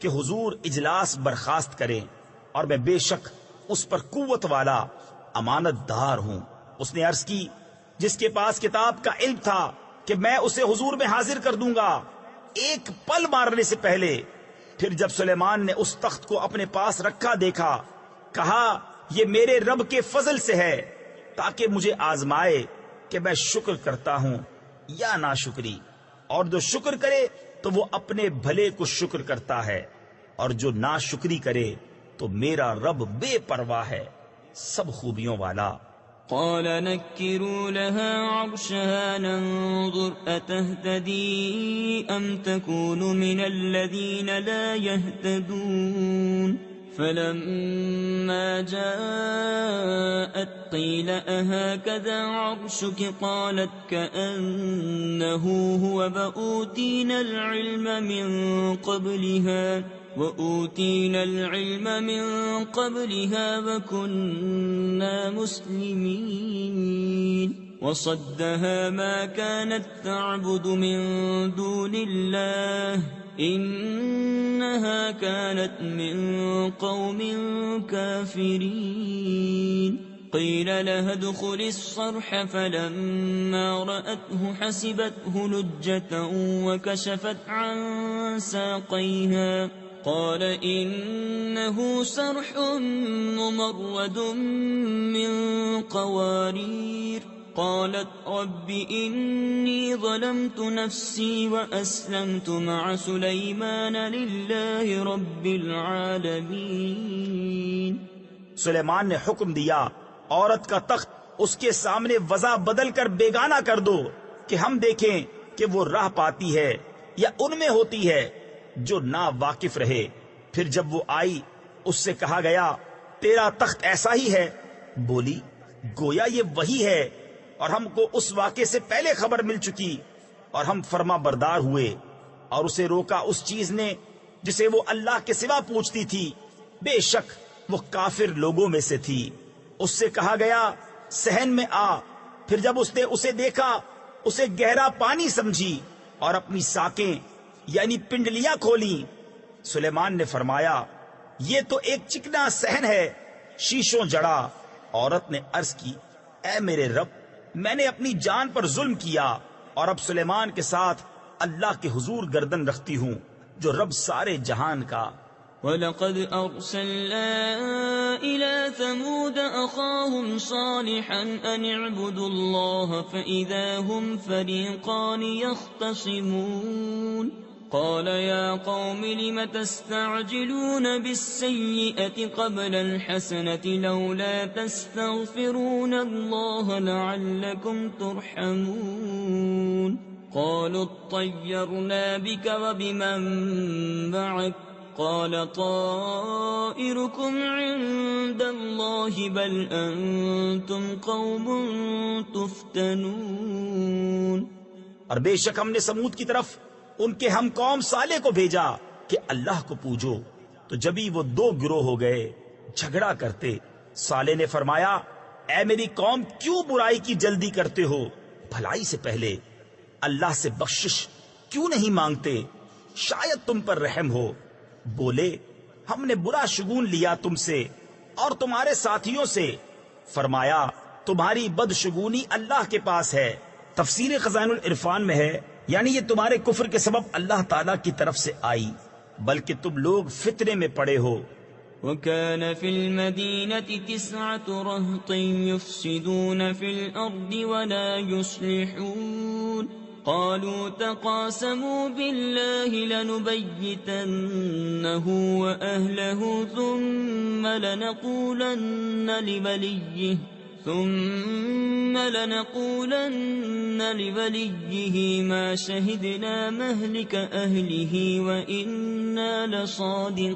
B: کہ حضور اجلاس برخاست کریں، اور میں بے شک اس پر قوت والا امانت دار ہوں. اس نے عرض کی جس کے پاس کتاب کا علم تھا کہ میں اسے حضور میں حاضر کر دوں گا ایک پل مارنے سے پہلے. پھر جب سلیمان نے اس تخت کو اپنے پاس رکھا دیکھا، کہا یہ میرے رب کے فضل سے ہے تاکہ مجھے آزمائے کہ میں شکر کرتا ہوں یا ناشکری، اور جو شکر کرے تو وہ اپنے بھلے کو شکر کرتا ہے، اور جو ناشکری کرے تو میرا رب بے پرواہ ہے، سب خوبیوں والا.
A: قال نكروا لها عرشها ننظر أتهتدي أم تكون من الذين لا يهتدون فلما جاءت قيل أهكذا عرشك قالت كأنه هو وأوتينا العلم من قبلها وكنا مسلمين وصدها ما كانت تعبد من دون الله إنها كانت من قوم كافرين قيل لها ادخل الصرح فلما رأته حسبته لجة وكشفت عن ساقيها قال إنه صرح ممرد من قوارير قالت رب إني ظلمت نفسي وأسلمت مع سليمان لله رب العالمين.
B: سلیمان نے حکم دیا عورت کا تخت اس کے سامنے وضع بدل کر بیگانہ کر دو کہ ہم دیکھیں کہ وہ راہ پاتی ہے یا ان میں ہوتی ہے جو نا واقف رہے. پھر جب وہ آئی اس سے کہا گیا تیرا تخت ایسا ہی ہے. بولی گویا یہ وہی ہے اور ہم کو اس واقعے سے پہلے خبر مل چکی اور ہم فرما بردار ہوئے. اور اسے روکا اس چیز نے جسے وہ اللہ کے سوا پوچھتی تھی. بے شک وہ کافر لوگوں میں سے تھی. اس سے کہا گیا صحن میں آ. پھر جب اس نے اسے دیکھا اسے گہرا پانی سمجھی اور اپنی ساکیں یعنی پنڈلیاں کھولیں. سلیمان نے فرمایا یہ تو ایک چکنا صحن ہے شیشوں جڑا. عورت نے عرض کی اے میرے رب میں نے اپنی جان پر ظلم کیا اور اب سلیمان کے ساتھ اللہ کے حضور گردن رکھتی ہوں جو رب سارے جہان کا.
A: وَلَقَدْ أَرْسَلْنَا إِلَى ثَمُودَ أَخَاهُمْ صَالِحًا أَنِ اعْبُدُوا اللَّهَ فَإِذَا هُمْ فَرِيقَانِ يَخْتَصِمُونَ قَالَ يَا قَوْمِ لِمَ تَسْتَعْجِلُونَ بِالسَّيِّئَةِ قَبْلَ الْحَسَنَةِ لَوْلَا تَسْتَغْفِرُونَ اللَّهَ لَعَلَّكُمْ تُرْحَمُونَ قَالُوا اطَّيَّرْنَا بِكَ وَبِمَن مَّعَكَ قال طائركم عند الله بل أنتم قوم تفتنون.
B: اور بے شک ہم نے سمود کی طرف ان کے ہم قوم صالح کو بھیجا کہ اللہ کو پوجو تو جبھی وہ دو گروہ ہو گئے جھگڑا کرتے. صالح نے فرمایا اے میری قوم کیوں برائی کی جلدی کرتے ہو بھلائی سے پہلے اللہ سے بخشش کیوں نہیں مانگتے شاید تم پر رحم ہو. بولے ہم نے برا شگون لیا تم سے اور تمہارے ساتھیوں سے. فرمایا تمہاری بدشگونی اللہ کے پاس ہے. تفسیر خزائن العرفان میں ہے یعنی یہ تمہارے کفر کے سبب اللہ تعالیٰ کی طرف سے آئی بلکہ تم لوگ فتنے میں پڑے ہو.
A: وَكَانَ فِي الْمَدِينَةِ 9 رَهْطٍ يُفْسِدُونَ فِي الْأَرْضِ وَلَا يُصْلِحُونَ قالوا تقاسموا بالله لنبيتنه وأهله ثم لنقولن لوليه ما شهدنا مهلك أهله وإنا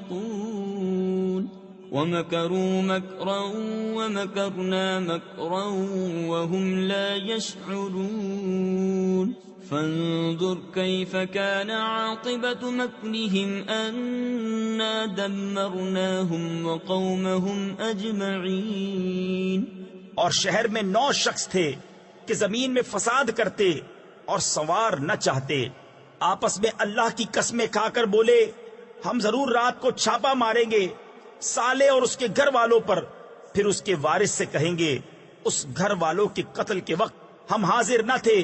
A: لصادقون ومكروا مكرا ومكرنا مكرا وهم لا يشعرون فانظر كيف كان عاقبة مكرهم أنا دمرناهم وقومهم أجمعين.
B: اور شہر میں 9 شخص تھے کہ زمین میں فساد کرتے اور سنوار نہ چاہتے. آپس میں اللہ کی قسمیں کھا کر بولے ہم ضرور رات کو چھاپا ماریں گے صالح اور اس کے گھر والوں پر. پھر اس کے وارث سے کہیں گے اس گھر والوں کے قتل کے وقت ہم حاضر نہ تھے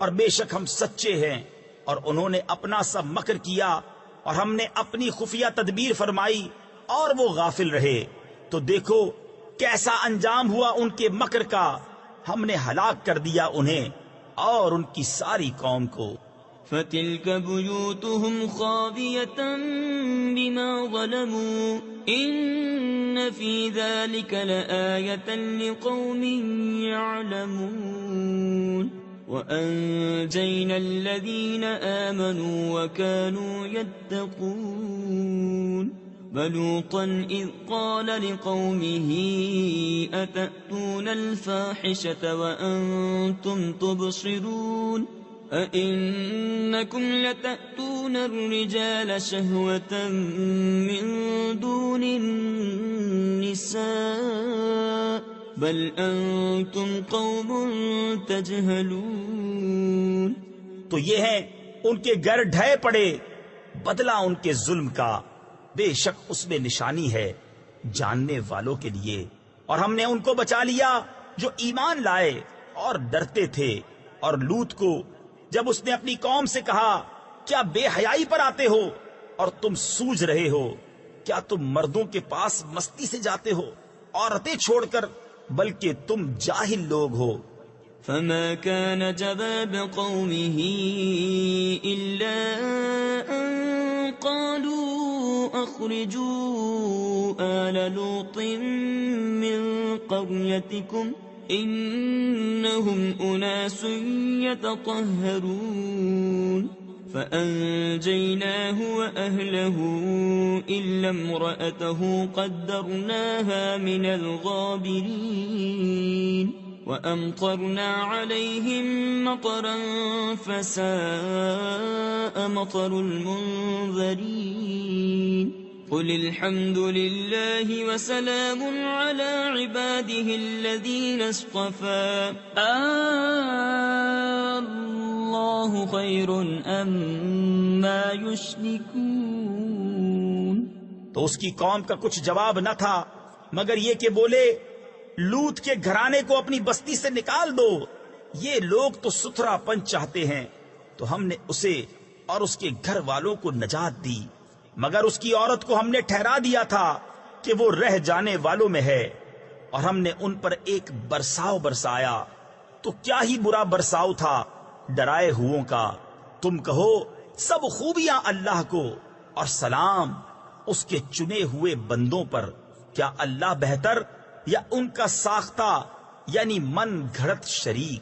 B: اور بے شک ہم سچے ہیں. اور انہوں نے اپنا سب مکر کیا اور ہم نے اپنی خفیہ تدبیر فرمائی اور وہ غافل رہے. تو دیکھو کیسا انجام ہوا ان کے مکر کا. ہم نے ہلاک کر دیا انہیں اور ان کی ساری قوم کو.
A: فَتِلْكَ بُيُوتُهُمْ خَاوِيَةً بِمَا ظَلَمُوا إِنَّ فِي ذَلِكَ لَآيَةً لِقَوْمٍ يَعْلَمُونَ وَأَنْجَيْنَا الَّذِينَ آمَنُوا وَكَانُوا يَتَّقُونَ ولوطا إذ قال لقومه أتأتون الفاحشة وأنتم تبصرون أئنكم لتأتون الرجال شهوة من دون النساء بل أنتم قوم تجهلون.
B: تو یہ ہیں ان کے گھر ڈھائے پڑے، بدلہ ان کے ظلم کا، بے شک اس میں نشانی ہے جاننے والوں کے لیے. اور ہم نے ان کو بچا لیا جو ایمان لائے اور ڈرتے تھے. اور لوط کو جب اس نے اپنی قوم سے کہا کیا بے حیائی پر آتے ہو اور تم سوجھ رہے ہو؟ کیا تم مردوں کے پاس مستی سے جاتے ہو عورتیں چھوڑ کر؟ بلکہ تم جاہل لوگ ہو.
A: فما كان جواب قومه إلا أن قالوا أخرجوا آل لوط من قريتكم إنهم أناس يتطهرون فأنجيناه وأهله إلا امرأته قدرناها من الغابرين وأمطرنا عليهم مطرا فساء مطر المنذرين قل الحمد لله وسلام على عباده الذين اصطفى الله خير أما يشركون.
B: تو اس کی قوم کا کچھ جواب نہ تھا مگر یہ کہ بولے لوط کے گھرانے کو اپنی بستی سے نکال دو، یہ لوگ تو ستھرا پن چاہتے ہیں. تو ہم نے اسے اور اس کے گھر والوں کو نجات دی، مگر اس کی عورت کو ہم نے ٹھہرا دیا تھا کہ وہ رہ جانے والوں میں ہے. اور ہم نے ان پر ایک برساؤ برسایا تو کیا ہی برا برساؤ تھا ڈرائے ہووں کا. تم کہو سب خوبیاں اللہ کو اور سلام اس کے چنے ہوئے بندوں پر. کیا اللہ بہتر یا ان کا ساختہ یعنی من گھڑت شریک؟